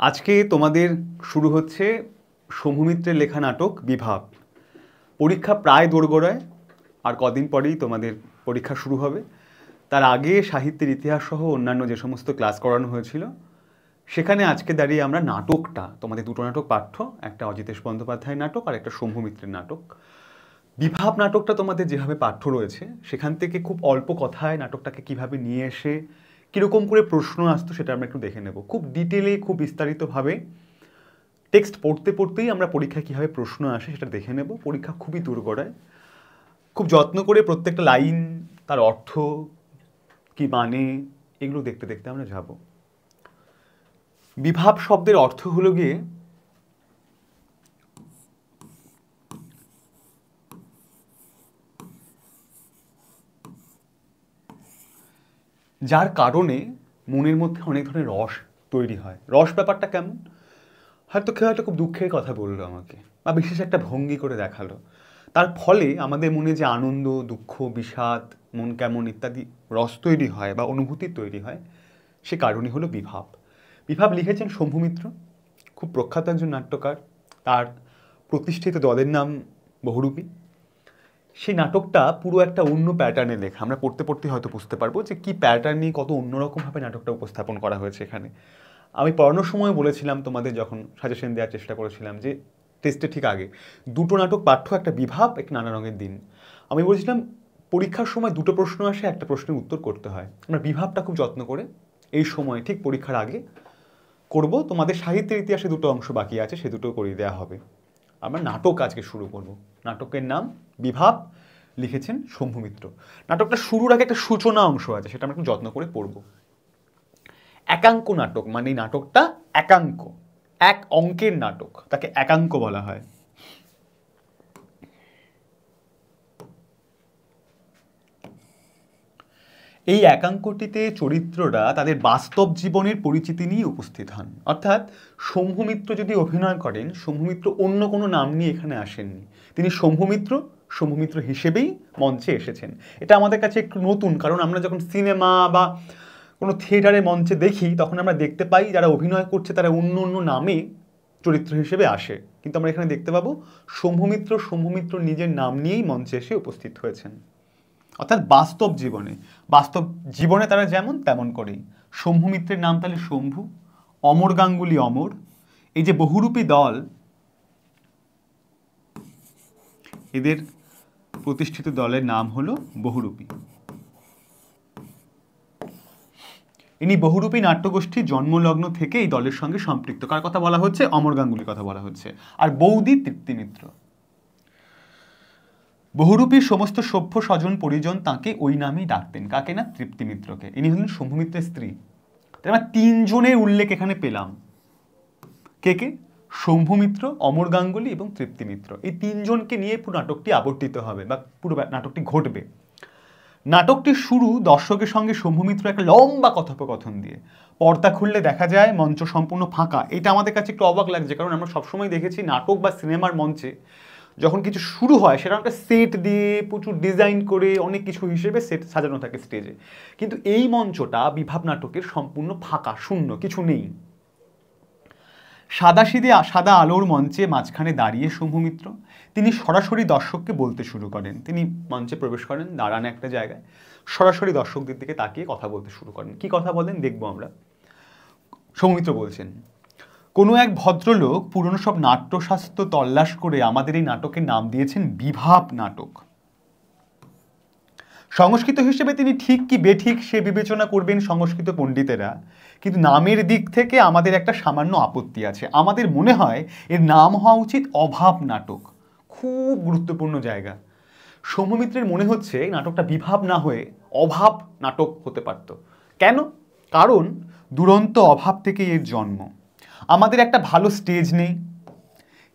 আজকে তোমাদের শুরু হচ্ছে শম্ভু মিত্রের লেখা নাটক বিভাব। পরীক্ষা প্রায় দোরগোড়ায়, আর কদিন পরেই তোমাদের পরীক্ষা শুরু হবে। তার আগে সাহিত্যের ইতিহাস সহ অন্যান্য যে সমস্ত ক্লাস করানো হয়েছিল সেখানে আজকে দাঁড়িয়ে আমরা নাটকটা, তোমাদের দুটো নাটক পাঠ্য, একটা অজিতেশ বন্দ্যোপাধ্যায়ের নাটক আর একটা শম্ভু মিত্রের নাটক। বিভাব নাটকটা তোমাদের যেভাবে পাঠ্য রয়েছে সেখান থেকে খুব অল্প কথায় নাটকটাকে কিভাবে নিয়ে এসে কীরকম করে প্রশ্ন আসতো সেটা আমরা একটু দেখে নেব। খুব ডিটেলে, খুব বিস্তারিতভাবে টেক্সট পড়তে পড়তেই আমরা পরীক্ষায় কীভাবে প্রশ্ন আসে সেটা দেখে নেব। পরীক্ষা খুবই দোরগোড়ায়, খুব যত্ন করে প্রত্যেকটা লাইন, তার অর্থ কি মানে, এগুলো দেখতে দেখতে আমরা যাব। বিভাব শব্দের অর্থ হলো গিয়ে যার কারণে মনের মধ্যে অনেক ধরনের রস তৈরি হয়। রস ব্যাপারটা কেমন? হয়তো কেউ একটা খুব দুঃখের কথা বললো আমাকে, বা বিশেষ একটা ভঙ্গি করে দেখালো, তার ফলে আমাদের মনে যে আনন্দ, দুঃখ, বিষাদ, মন কেমন ইত্যাদি রস তৈরি হয় বা অনুভূতি তৈরি হয়, সে কারণই হলো বিভাব। বিভাব লিখেছেন শম্ভু মিত্র, খুব প্রখ্যাত একজন নাট্যকার। তার প্রতিষ্ঠিত দলের নাম বহুরূপী। সেই নাটকটা পুরো একটা অন্য প্যাটার্নে লেখা। আমরা পড়তে পড়তে হয়তো বুঝতে পারবো যে কী প্যাটার্ন নিয়ে কত অন্যরকমভাবে নাটকটা উপস্থাপন করা হয়েছে এখানে। আমি পড়ানোর সময় বলেছিলাম তোমাদের, যখন সাজেশন দেওয়ার চেষ্টা করেছিলাম, যে টেস্টের ঠিক আগে দুটো নাটক পাঠ্য, একটা বিভাব, একটা নানা রঙের দিন। আমি বলেছিলাম পরীক্ষার সময় দুটো প্রশ্ন আসে, একটা প্রশ্নের উত্তর করতে হয়। আমরা বিভাবটা খুব যত্ন করে এই সময় ঠিক পরীক্ষার আগে করব। তোমাদের সাহিত্যের ইতিহাসে দুটো অংশ বাকি আছে, সে দুটো করিয়ে দেওয়া হবে। আমরা নাটক আজকে শুরু করব। নাটকের নাম বিভাব, লিখেছেন শম্ভু মিত্র। নাটকটা শুরুর আগে একটা সূচনা অংশ আছে, সেটা আমরা একটু যত্ন করে পড়ব। একাঙ্ক নাটক মানে এই নাটকটা একাঙ্ক, এক অঙ্কের নাটক, তাকে একাঙ্ক বলা হয়। এই একাঙ্কটিতে চরিত্ররা তাদের বাস্তব জীবনের পরিচিতি নিয়ে উপস্থিত হন। অর্থাৎ শম্ভু মিত্র যদি অভিনয় করেন, শম্ভু মিত্র অন্য কোনো নাম নিয়ে এখানে আসেননি। তিনি শম্ভু মিত্র হিসেবেই মঞ্চে এসেছেন। এটা আমাদের কাছে একটু নতুন, কারণ আমরা যখন সিনেমা বা কোনো থিয়েটারে মঞ্চে দেখি তখন আমরা দেখতে পাই যারা অভিনয় করছে তারা অন্য অন্য নামে চরিত্র হিসেবে আসে, কিন্তু আমরা এখানে দেখতে পাবো শম্ভু মিত্র নিজের নাম নিয়েই মঞ্চে এসে উপস্থিত হয়েছেন। অর্থাৎ বাস্তব জীবনে তারা যেমন তেমন করেই। শম্ভু মিত্রের নাম তাহলে শম্ভু, অমর গাঙ্গুলি অমর। এই যে বহুরূপী দল, এদের প্রতিষ্ঠিত দলের নাম হলো বহুরূপী। ইনি বহুরূপী নাট্যগোষ্ঠীর জন্মলগ্ন থেকে এই দলের সঙ্গে সম্পৃক্ত। কার কথা বলা হচ্ছে? অমর গাঙ্গুলির কথা বলা হচ্ছে। আর বৌদি তৃপ্তি মিত্র। বহুরূপীর সমস্ত সভ্য স্বজন পরিজন তাকে ওই নামেই ডাকতেন। কাকে না? তৃপ্তি মিত্রকে। ইনি হলেন শম্ভু মিত্রের স্ত্রী। তাই আমরা তিনজনের উল্লেখ এখানে পেলাম। কে কে? শম্ভু মিত্র, অমর গাঙ্গুলি এবং তৃপ্তি মিত্র। এই তিনজনকে নিয়ে পুরো নাটকটি আবর্তিত হবে বা পুরো নাটকটি ঘটবে। নাটকটির শুরু দর্শকের সঙ্গে শম্ভু মিত্র একটা লম্বা কথোপকথন দিয়ে। পর্দা খুললে দেখা যায় মঞ্চ সম্পূর্ণ ফাঁকা। এটা আমাদের কাছে একটু অবাক লাগছে, কারণ আমরা সবসময় দেখেছি নাটক বা সিনেমার মঞ্চে যখন কিছু শুরু হয় সেটা একটা সেট দিয়ে প্রচুর ডিজাইন করে অনেক কিছু হিসেবে সেট সাজানো থাকে স্টেজে, কিন্তু এই মঞ্চটা বিভাব নাটকের সম্পূর্ণ ফাঁকা, শূন্য, কিছু নেই। সাদা আলোর মঞ্চে মাঝখানে দাঁড়িয়ে শম্ভু মিত্র তিনি সরাসরি দর্শককে বলতে শুরু করেন। তিনি মঞ্চে প্রবেশ করেন, দাঁড়ান একটা জায়গায়, সরাসরি দর্শকদের দিকে তাকিয়ে কথা বলতে শুরু করেন। কি কথা বলেন দেখবো আমরা। শম্ভু মিত্র বলছেন, কোনো এক ভদ্রলোক পুরনো সব নাট্যশাস্ত্র তল্লাশ করে আমাদের এই নাটকের নাম দিয়েছেন বিভাব নাটক। সংস্কৃত হিসেবে তিনি ঠিক কি বেঠিক সে বিবেচনা করবেন সংস্কৃত পণ্ডিতেরা, কিন্তু নামের দিক থেকে আমাদের একটা সামান্য আপত্তি আছে। আমাদের মনে হয় এর নাম হওয়া উচিত অভাব নাটক। খুব গুরুত্বপূর্ণ জায়গা। শম্ভু মিত্রের মনে হচ্ছে নাটকটা বিভাব না হয়ে অভাব নাটক হতে পারত। কেন? কারণ দুরন্ত অভাব থেকে এর জন্ম। আমাদের একটা ভালো স্টেজ নেই,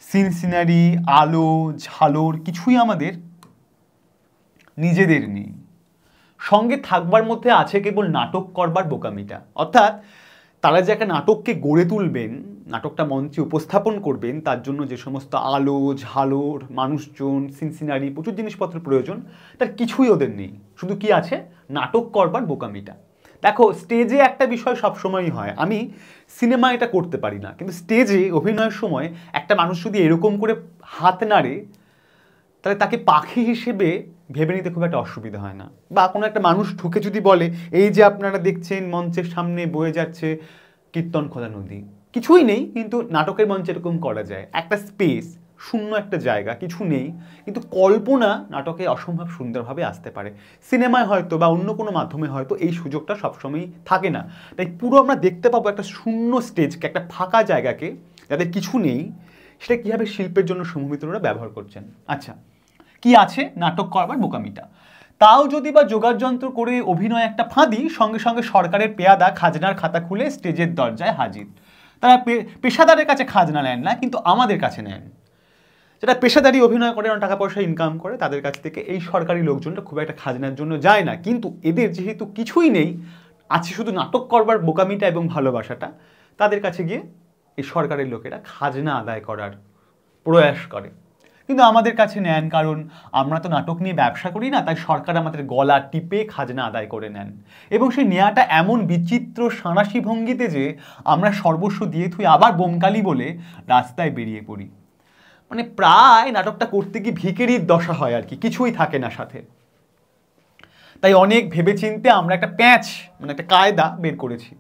সিন সিনারি, আলো ঝালর কিছুই আমাদের নিজেদের নেই। সঙ্গে থাকবার মধ্যে আছে কেবল নাটক করবার বোকামিটা। অর্থাৎ তারা যে একটা নাটককে গড়ে তুলবেন, নাটকটা মঞ্চে উপস্থাপন করবেন, তার জন্য যে সমস্ত আলো ঝালর, মানুষজন, সিনসিনারি, প্রচুর জিনিসপত্র প্রয়োজন, তার কিছুই ওদের নেই। শুধু কি আছে? নাটক করবার বোকামিটা। দেখো স্টেজে একটা বিষয় সবসময়ই হয়, আমি সিনেমা এটা করতে পারি না, কিন্তু স্টেজে অভিনয়ের সময় একটা মানুষ যদি এরকম করে হাত নাড়ে তাহলে তাকে পাখি হিসেবে ভেবে নিতে খুব একটা অসুবিধা হয় না। বা কোনো একটা মানুষ ঢুকে যদি বলে এই যে আপনারা দেখছেন মঞ্চের সামনে বয়ে যাচ্ছে কীর্তন খোলা নদী, কিছুই নেই, কিন্তু নাটকের মঞ্চে এরকম করা যায়, একটা স্পেস, শূন্য একটা জায়গা, কিছু নেই, কিন্তু কল্পনা নাটকে অসম্ভব সুন্দরভাবে আসতে পারে। সিনেমায় হয়তো বা অন্য কোনো মাধ্যমে হয়তো এই সুযোগটা সবসময়ই থাকে না। তাই পুরো আমরা দেখতে পাবো একটা শূন্য স্টেজকে, একটা ফাঁকা জায়গাকে, যাদের কিছু নেই, সেটা কীভাবে শিল্পের জন্য সমমিত্ররা ব্যবহার করছেন। আচ্ছা, কি আছে নাটক করবার বোকামিটা, তাও যদি বা যোগাড় যন্ত্র করে অভিনয় একটা ফাঁদি, সঙ্গে সঙ্গে সরকারের পেয়াদা খাজনার খাতা খুলে স্টেজের দরজায় হাজির। তারা পেশাদারের কাছে খাজনা নেন না, কিন্তু আমাদের কাছে নেন। যারা পেশাদারি অভিনয় করে, টাকা পয়সা ইনকাম করে, তাদের কাছ থেকে এই সরকারি লোকজনটা খুব একটা খাজনার জন্য যায় না। কিন্তু এদের যেহেতু কিছুই নেই, আছে শুধু নাটক করবার বোকামিটা এবং ভালোবাসাটা, তাদের কাছে গিয়ে এই সরকারের লোকেরা খাজনা আদায় করার প্রয়াস করে। কিন্তু আমাদের কাছে নেন, কারণ আমরা তো নাটক নিয়ে ব্যবসা করি না, তাই সরকার আমাদের গলা টিপে খাজনা আদায় করে নেন। এবং সেই নেয়াটা এমন বিচিত্র সাঁড়াশি ভঙ্গিতে যে আমরা সর্বস্ব দিয়ে থুই আবার বোমকালি বলে রাস্তায় বেরিয়ে পড়ি। মানে প্রায় নাটকটা করতে গিয়ে ভিখারির দশা হয় আর কি, কিছুই থাকে না সাথে। তাই অনেক ভেবেচিন্তে আমরা একটা প্যাঁচ, মানে একটা কায়দা বের করেছি,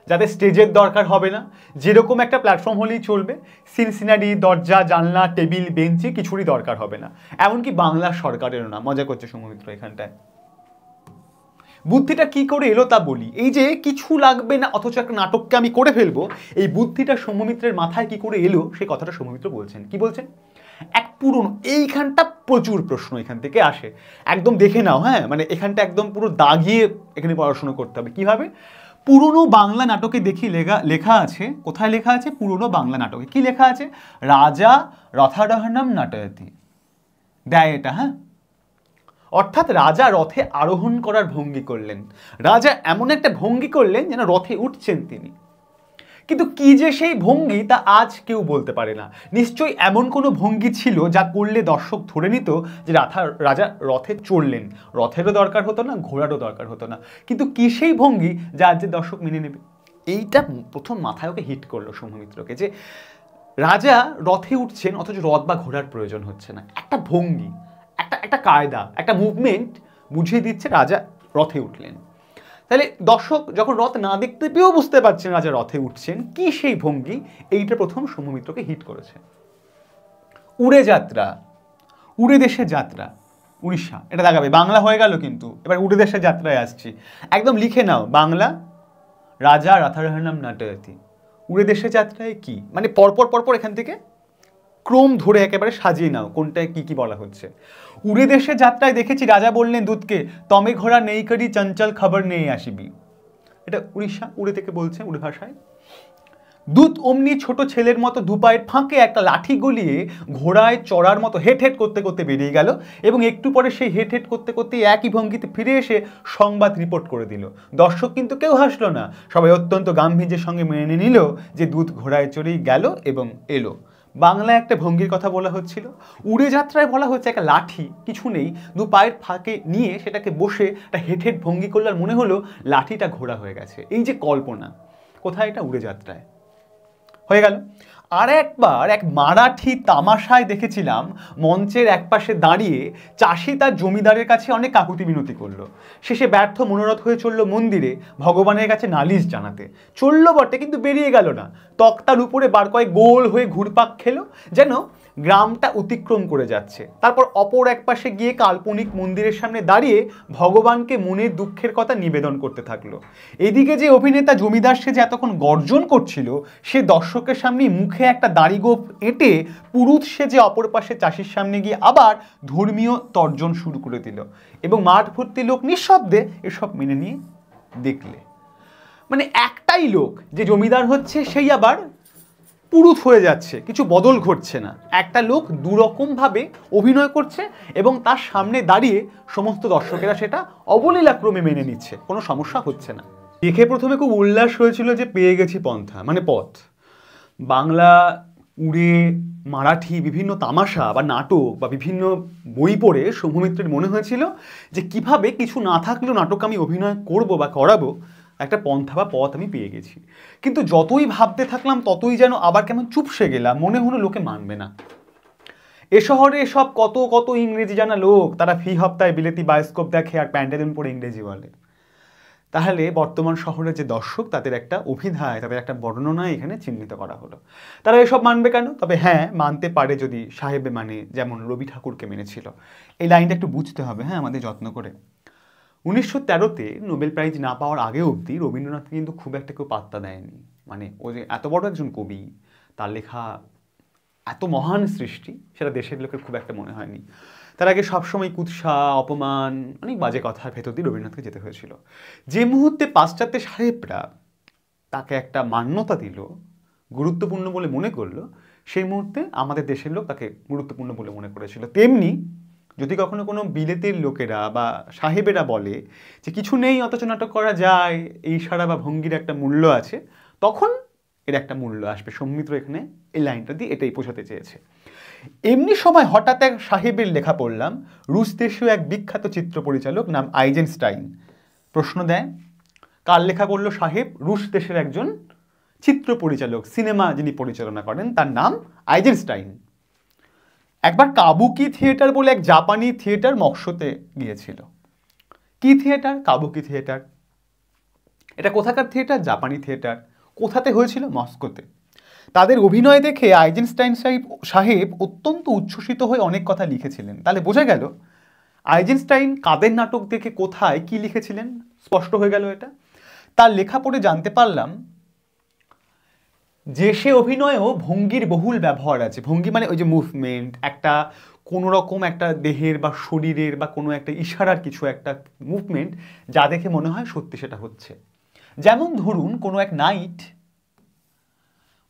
যাতে স্টেজের দরকার হবে না, যেরকম একটা প্ল্যাটফর্ম হলেই চলবে, সিনসিনারি দরজা জানলা টেবিল বেঞ্চে কিছুরই দরকার হবে না, এমনকি বাংলা সরকারেরও না। মজা করছে সৌমিত্র এখানটায়। বুদ্ধিটা কি করে এলো তা বলি। এই যে কিছু লাগবে না অথচ একটা নাটককে আমি করে ফেলবো, এই বুদ্ধিটা সৌমিত্রের মাথায় কি করে এলো সেই কথাটা সৌমিত্র বলছেন। কি বলছেন? এক পুরনো, এইখানটা প্রচুর প্রশ্ন এখান থেকে আসে, একদম দেখে নাও, হ্যাঁ, মানে এখানটা একদম পুরো দাগিয়ে এখানে পড়াশোনা করতে হবে। কিভাবে? পুরনো বাংলা নাটকে দেখি লেখা আছে, কোথায় লেখা আছে? পুরনো বাংলা নাটকে কি লেখা আছে? রাজা রথারোহণম নাটয়তি দেয় এটা, হ্যাঁ, অর্থাৎ রাজা রথে আরোহণ করার ভঙ্গি করলেন। রাজা এমন একটা ভঙ্গি করলেন যেন রথে উঠছেন তিনি। কিন্তু কি যে সেই ভঙ্গি তা আজ কেউ বলতে পারে না। নিশ্চয়ই এমন কোনো ভঙ্গি ছিল যা করলে দর্শক ধরে নিত যে রাজা রথে চড়লেন। রথেরও দরকার হতো না, ঘোড়ারও দরকার হতো না, কিন্তু কি সেই ভঙ্গি যা আজ যে দর্শক মেনে নেবে? এইটা প্রথম মাথায় ওকে হিট করলো সৌমিত্রকে, যে রাজা রথে উঠছেন অথচ রথ বা ঘোড়ার প্রয়োজন হচ্ছে না। একটা ভঙ্গি, একটা কায়দা, একটা মুভমেন্ট বুঝিয়ে দিচ্ছে রাজা রথে উঠলেন। তাহলে দর্শক যখন রথ না দেখতে পেয়েও বুঝতে পারছেন রাজা রথে উঠছেন, কি সেই ভঙ্গি, এইটা প্রথম সৌমিত্রকে হিট করেছে। উড়ে যাত্রা, উড়ে দেশের যাত্রা, উড়িষ্যা, এটা দেখাবে। বাংলা হয়ে গেল, কিন্তু এবার উড়ে দেশের যাত্রায় আসছি। একদম লিখে নাও, বাংলা রাজা রথারোহণম নাটয়তি, উড়ে দেশের যাত্রায় কি, মানে পরপর পরপর এখান থেকে ক্রম ধরে একেবারে সাজিয়ে নাও কোনটায় কি কি বলা হচ্ছে। উড়ে দেশের যাত্রায় দেখেছি রাজা বললেন দূতকে, তমে ঘোড়া নেই করি চঞ্চল খবর নেই আসিবি। এটা উড়িষ্যা, উড়ে থেকে বলছে, উড়ে ভাষায়। দূত অমনি ছোট ছেলের মতো দুপায়ের ফাঁকে একটা লাঠি গলিয়ে ঘোড়ায় চড়ার মতো হেট হেট করতে করতে বেরিয়ে গেল, এবং একটু পরে সেই হেট হেট করতে করতে একই ভঙ্গিতে ফিরে এসে সংবাদ রিপোর্ট করে দিল। দর্শক কিন্তু কেউ হাসলো না, সবাই অত্যন্ত গাম্ভীর্যের সঙ্গে মেনে নিল যে দূত ঘোড়ায় চড়েই গেল এবং এলো। বাংলায় একটা ভঙ্গির কথা বলা হচ্ছিল, উড়ে যাত্রায় বলা হচ্ছে একটা লাঠি, কিছু নেই, দু পায়ের ফাঁকে নিয়ে সেটাকে বসে একটা হেট হেট ভঙ্গি করলে আর মনে হলো লাঠিটা ঘোড়া হয়ে গেছে। এই যে কল্পনা, কোথায়? এটা উড়ে যাত্রায় হয়ে গেল। আর একবার এক মারাঠি তামাশায় দেখেছিলাম, মঞ্চের একপাশে দাঁড়িয়ে চাষি তার জমিদারের কাছে অনেক কাকুতি মিনতি করলো, শেষে ব্যর্থ মনোরথ হয়ে চলল মন্দিরে ভগবানের কাছে নালিশ জানাতে। চলল বটে, কিন্তু বেরিয়ে গেল না, তক্তার উপরে বার কয়েক গোল হয়ে ঘুরপাক খেলো, যেন গ্রামটা অতিক্রম করে যাচ্ছে। তারপর অপর এক পাশে গিয়ে কাল্পনিক মন্দিরের সামনে দাঁড়িয়ে ভগবানকে মনের দুঃখের কথা নিবেদন করতে থাকলো। এদিকে যে অভিনেতা জমিদার সেজে এতক্ষণ গর্জন করছিল, সে দর্শকের সামনে মুখে একটা দাড়িগোঁফ এঁটে পুরুত সেজে অপর পাশে চাষির সামনে গিয়ে আবার ধর্মীয় তর্জন শুরু করে দিল, এবং মাঠ ভর্তি লোক নিঃশব্দে এসব মেনে নিয়ে দেখলে। মানে একটাই লোক যে জমিদার হচ্ছে, সেই আবার পুরুত হয়ে যাচ্ছে, কিছু বদল ঘটছে না। একটা লোক দুরকমভাবে অভিনয় করছে এবং তার সামনে দাঁড়িয়ে সমস্ত দর্শকেরা সেটা অবলীলাক্রমে মেনে নিচ্ছে, কোনো সমস্যা হচ্ছে না। দেখে প্রথমে খুব উল্লাস হয়েছিল যে পেয়ে গেছি পন্থা, মানে পথ। বাংলা, উড়ে, মারাঠি বিভিন্ন তামাশা বা নাটক বা বিভিন্ন বই পড়ে সৌমিত্রের মনে হয়েছিল যে কিভাবে কিছু না থাকলেও নাটক আমি অভিনয় করব বা করাবো, একটা পন্থা বা পথ আমি পেয়ে গেছি। কিন্তু যতই ভাবতে থাকলাম ততই যেন আবার কেমন চুপসে গেলাম, মনে হলো লোকে মানবে না। এ শহরে সব কত কত ইংরেজি জানা লোক, তারা ফি হপ্তায় বিলেতি বায়োস্কোপ দেখে আর প্যান্টালুন পরে ইংরেজি বলে। তাহলে বর্তমান শহরের যে দর্শক, তাদের একটা অভিধায়, তাদের একটা বর্ণনায় এখানে চিহ্নিত করা হলো। তারা এসব মানবে কেন? তবে হ্যাঁ, মানতে পারে যদি সাহেবে মানে, যেমন রবি ঠাকুরকে মেনেছিল। এই লাইনটা একটু বুঝতে হবে, হ্যাঁ, আমাদের যত্ন করে। 1913-তে নোবেল প্রাইজ না পাওয়ার আগে অবধি রবীন্দ্রনাথকে কিন্তু খুব একটা কেউ পাত্তা দেয়নি। মানে ও যে এত বড় একজন কবি, তার লেখা এত মহান সৃষ্টি, সেটা দেশের লোকের খুব একটা মনে হয়নি। তার আগে সবসময় কুৎসা, অপমান, অনেক বাজে কথার ভেতর দিয়ে রবীন্দ্রনাথকে যেতে হয়েছিল। যে মুহূর্তে পাশ্চাত্যে সাহেবরা তাকে একটা মান্যতা দিল, গুরুত্বপূর্ণ বলে মনে করলো, সেই মুহূর্তে আমাদের দেশের লোক তাকে গুরুত্বপূর্ণ বলে মনে করেছিল। তেমনি যদি কখনো কোনো বিলেতের লোকেরা বা সাহেবেরা বলে যে কিছু নেই অথচ নাটক করা যায়, এই ইশারা বা ভঙ্গির একটা মূল্য আছে, তখন এর একটা মূল্য আসবে। সৌমিত্র এখানে এই লাইনটা দিয়ে এটাই বোঝাতে চেয়েছে। এমনি সময় হঠাৎ এক সাহেবের লেখা পড়লাম, রুশ দেশীয় এক বিখ্যাত চিত্র পরিচালক নাম আইজেনস্টাইন। প্রশ্ন দেয়, কার লেখা পড়ল সাহেব? রুশ দেশের একজন চিত্র পরিচালক, সিনেমা যিনি পরিচালনা করেন, তার নাম আইজেনস্টাইন। একবার কাবুকি থিয়েটার বলে এক জাপানি থিয়েটার মস্কোতে গিয়েছিল। কি থিয়েটার? কাবুকি থিয়েটার। এটা কোথাকার থিয়েটার? জাপানি থিয়েটার। কোথাতে হয়েছিল? মস্কোতে। তাদের অভিনয় দেখে আইজেনস্টাইন সাহেব অত্যন্ত উচ্ছ্বসিত হয়ে অনেক কথা লিখেছিলেন। তাহলে বোঝা গেল আইজেনস্টাইন কাদের নাটক দেখে কোথায় কি লিখেছিলেন। স্পষ্ট হয়ে গেল এটা। তার লেখা পড়ে জানতে পারলাম যে সে অভিনয়েও ভঙ্গির বহুল ব্যবহার আছে। ভঙ্গি মানে ওই যে মুভমেন্ট, একটা কোনো রকম একটা দেহের বা শরীরের বা কোনো একটা ইশারার কিছু একটা মুভমেন্ট, যা দেখে মনে হয় সত্যি সেটা হচ্ছে। যেমন ধরুন কোনো এক নাইট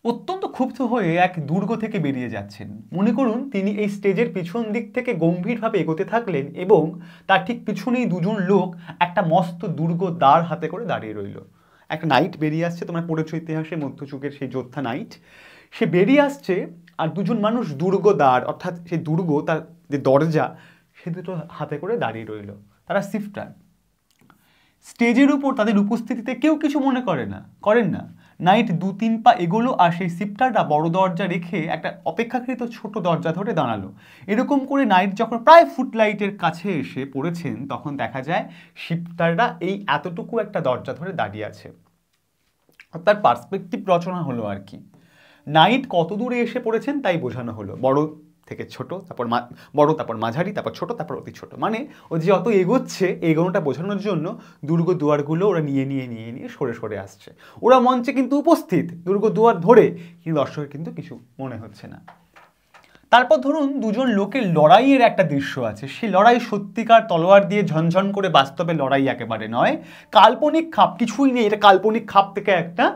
অত্যন্ত ক্ষুব্ধ হয়ে এক দুর্গ থেকে বেরিয়ে যাচ্ছেন। মনে করুন তিনি এই স্টেজের পিছন দিক থেকে গম্ভীরভাবে এগোতে থাকলেন এবং তার ঠিক পিছনেই দুজন লোক একটা মস্ত দুর্গ দ্বার হাতে করে দাঁড়িয়ে রইল। একটা নাইট বেরিয়ে আসছে, তোমরা পড়েছো ইতিহাসে, মধ্যযুগের সেই যোদ্ধা নাইট। সে বেরিয়ে আসছে আর দুজন মানুষ দুর্গ দ্বার, অর্থাৎ সেই দুর্গ, তার যে দরজা, সে দুটো হাতে করে দাঁড়িয়ে রইল। তারা শিফটার। স্টেজের উপর তাদের উপস্থিতিতে কেউ কিছু মনে করেন না। নাইট 2-3 পা এগোলো আর সেই শিফটাররা বড় দরজা রেখে একটা অপেক্ষাকৃত ছোট দরজা ধরে দাঁড়ালো। এরকম করে নাইট যখন প্রায় ফুটলাইটের কাছে এসে পড়েছেন, তখন দেখা যায় শিফটাররা এই এতটুকু একটা দরজা ধরে দাঁড়িয়ে আছে। তার পার্সপেক্টিভ রচনা হলো আর কি। নাইট কত দূরে এসে পড়েছেন তাই বোঝানো হলো। বড় থেকে ছোট, তারপর বড়, তারপর মাঝারি, তারপর ছোট, তারপর অতি ছোট। মানে ও যে অত এগোচ্ছে, এগোনোটা বোঝানোর জন্য দুর্গ দুয়ারগুলো ওরা নিয়ে সরে সরে আসছে। ওরা মঞ্চে কিন্তু উপস্থিত দুর্গ দুয়ার ধরে, কিন্তু দর্শকের কিন্তু কিছু মনে হচ্ছে না। তারপর ধরুন দুজন লোকের লড়াইয়ের একটা দৃশ্য আছে। সেই লড়াই সত্যিকার তলোয়ার দিয়ে ঝনঝন করে বাস্তবে লড়াই একেবারে নয়, কাল্পনিক খাপ, কিছুই নেই, এটা কাল্পনিক খাপ থেকে একটা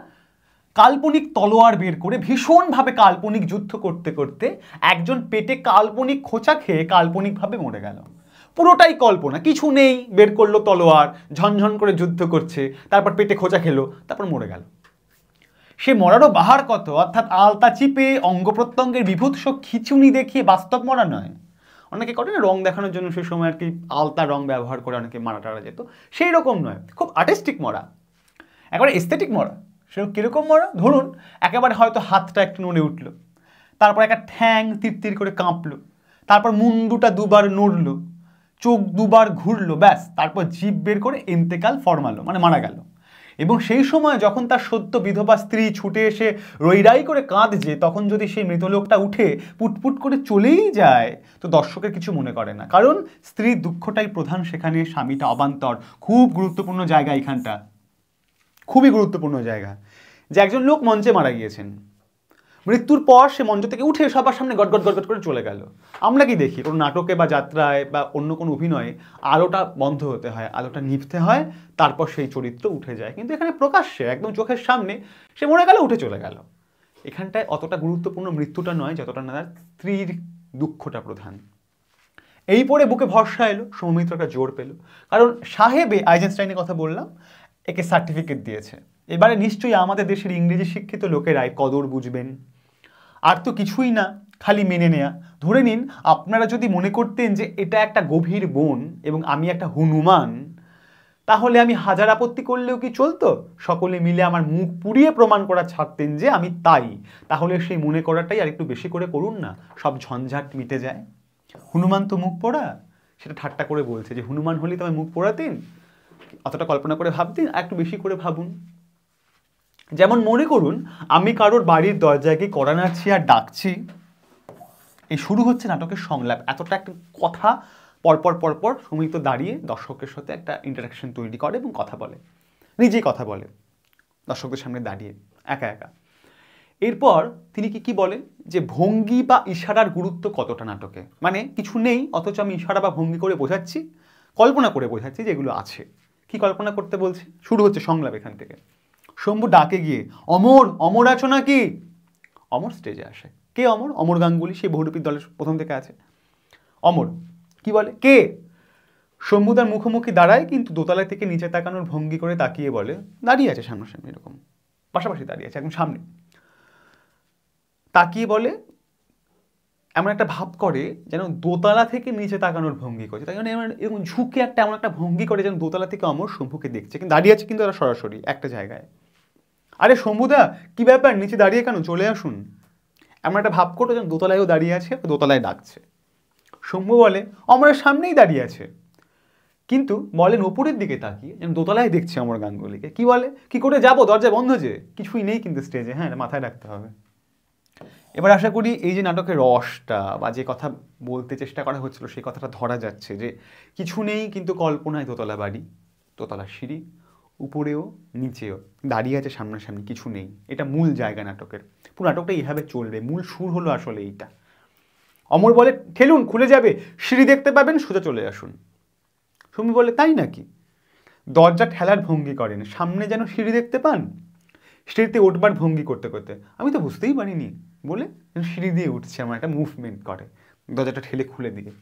কাল্পনিক তলোয়ার বের করে ভীষণভাবে কাল্পনিক যুদ্ধ করতে করতে একজন পেটে কাল্পনিক খোঁচা খেয়ে কাল্পনিকভাবে মরে গেল। পুরোটাই কল্পনা, কিছু নেই, বের করলো তলোয়ার, ঝনঝন করে যুদ্ধ করছে, তারপর পেটে খোঁচা খেলো, তারপর মরে গেল। সে মরারও বাহার কত, অর্থাৎ আলতা চিপে অঙ্গ প্রত্যঙ্গের বিভৎস খিচুনি দেখিয়ে বাস্তব মরা নয়। অনেকে করে না রং দেখানোর জন্য সে সময় আর কি আলতা রং ব্যবহার করে অনেকে মারা টারা যেত, সেই রকম নয়, খুব আর্টিস্টিক মরা, একেবারে এস্থেটিক মরা। সে কিরকম মরা? ধরুন একেবারে হয়তো হাতটা একটু নড়ে উঠলো, তারপর একটা ঠ্যাং তিরতির করে কাঁপলো, তারপর মুন্ডুটা দুবার নড়লো, চোখ দুবার ঘুরলো, ব্যাস, তারপর জিভ বের করে ইন্তেকাল ফরমালো, মানে মারা গেল। এবং সেই সময় যখন তার সদ্য বিধবা স্ত্রী ছুটে এসে রইরাই করে কাঁদছে, তখন যদি সেই মৃত লোকটা উঠে পুটপুট করে চলেই যায়, তো দর্শকের কিছু মনে করে না, কারণ স্ত্রীর দুঃখটাই প্রধান সেখানে, স্বামীটা অবান্তর। খুব গুরুত্বপূর্ণ জায়গা এখানটা, খুবই গুরুত্বপূর্ণ জায়গা, যে একজন লোক মঞ্চে মারা গিয়েছেন, মৃত্যুর পর সে মঞ্চ থেকে উঠে সবার সামনে গটগট গটগট করে চলে গেল। আমরা কি দেখি কোনো নাটকে বা যাত্রায় বা অন্য কোনো অভিনয়ে আলোটা বন্ধ হতে হয়, আলোটা নিভতে হয়, তারপর সেই চরিত্র উঠে যায়। কিন্তু এখানে প্রকাশ্যে একদম চোখের সামনে সে মরে গেল, উঠে চলে গেল। এখানটায় অতটা গুরুত্বপূর্ণ মৃত্যুটা নয় যতটা না তার স্ত্রীর দুঃখটা প্রধান। এই পরে বুকে ভরসা এলো, সৌমিত্র একটা জোর পেল, কারণ সাহেবে আইজেনস্টাইনের কথা বললাম, একে সার্টিফিকেট দিয়েছে। এবারে নিশ্চয়ই আমাদের দেশের ইংরেজি শিক্ষিত লোকেরাই কদর বুঝবেন। আর তো কিছুই না, খালি মেনে নেয়া। ধরে নিন আপনারা যদি মনে করতেন যে এটা একটা গভীর বন এবং আমি একটা হনুমান, তাহলে আমি হাজার আপত্তি করলেও কি চলতো? সকলে মিলে আমার মুখ পুড়িয়ে প্রমাণ করা ছাড়তেন যে আমি তাই। তাহলে সেই মনে করাটাই আর একটু বেশি করে করুন না, সব ঝঞ্ঝাট মিটে যায়। হনুমান তো মুখ পোড়া, সেটা ঠাট্টা করে বলছে যে হনুমান হলেই তো আমি মুখ পোড়াতেন, অতটা কল্পনা করে ভাবতেন, আর একটু বেশি করে ভাবুন। যেমন মনে করুন আমি কারোর বাড়ির দরজায় গিয়ে কড়া নাড়ছি আর ডাকছি, এই শুরু হচ্ছে নাটকের সংলাপ, এতটা একটা কথা পরপর পরপর সুমিত দাঁড়িয়ে দর্শকের সাথে একটা ইন্টারাকশন তৈরি করে এবং কথা বলে, নিজেই কথা বলে দর্শকদের সামনে দাঁড়িয়ে একা একা। এরপর তিনি কি বলেন যে ভঙ্গি বা ইশারার গুরুত্ব কতটা নাটকে, মানে কিছু নেই অথচ আমি ইশারা বা ভঙ্গি করে বোঝাচ্ছি, কল্পনা করে বোঝাচ্ছি যে এগুলো আছে। কি কল্পনা করতে বলছে? শুরু হচ্ছে সংলাপ এখান থেকে। শম্ভু ডাকে গিয়ে, অমর, অমর আছো নাকি? অমর স্টেজে আসে। কে অমর? অমর গাঙ্গুলি, সেই বহুরূপী দলের প্রথম থেকে আছে। অমর কি বলে, কে? শম্ভু তার মুখোমুখি দাঁড়ায়, কিন্তু দোতলা থেকে নিচে তাকানোর ভঙ্গি করে তাকিয়ে বলে, দাঁড়িয়ে আছে সামনাসামনি, এরকম পাশাপাশি দাঁড়িয়ে আছে, একদম সামনে তাকিয়ে বলে, এমন একটা ভাব করে যেন দোতলা থেকে নিচে তাকানোর ভঙ্গি করছে, তাই জন্য এরকম ঝুঁকে একটা এমন একটা ভঙ্গি করে যেন দোতলা থেকে অমর শম্ভুকে দেখছে, কিন্তু দাঁড়িয়ে আছে কিন্তু তারা সরাসরি একটা জায়গায়। আরে শম্ভুদা, কি ব্যাপার, নিচে দাঁড়িয়ে কেন, চলে আসুন। এমন একটা ভাব করো যেন দোতলায়ও দাঁড়িয়ে আছে, দোতলায় ডাকছে। শম্ভু বলে, অমরের সামনেই দাঁড়িয়ে আছে, কিন্তু বলেন ওপরের দিকে তাকিয়ে যেন দোতলায় দেখছে অমর গাঙ্গুলিকে। কি বলে, কি করে যাবো, দরজা বন্ধ যে, কিছুই নেই কিন্তু স্টেজে, হ্যাঁ মাথায় রাখতে হবে। এবার আশা করি এই যে নাটকের রসটা বা যে কথা বলতে চেষ্টা করা হচ্ছিল সেই কথাটা ধরা যাচ্ছে, যে কিছু নেই কিন্তু কল্পনায় দোতলা বাড়ি, দোতলা সিঁড়ি, উপরেও নিচেও দাঁড়িয়ে আছে সামনাসামনি, কিছু নেই। এটা মূল জায়গা নাটকের, পুরো নাটকটা এইভাবে চলবে, মূল সুর হলো আসলে এইটা। অমর বলে, ঠেলুন খুলে যাবে, সিঁড়ি দেখতে পাবেন, সোজা চলে আসুন। সুমি বলে, তাই নাকি? দরজা ঠেলার ভঙ্গি করেন, সামনে যেন সিঁড়ি দেখতে পান, সিঁড়িতে উঠবার ভঙ্গি করতে করতে, আমি তো বুঝতেই পারিনি বলে সিঁড়ি দিয়ে উঠছে, আমার একটা মুভমেন্ট করে দরজাটা ঠেলে খুলে দিয়ে।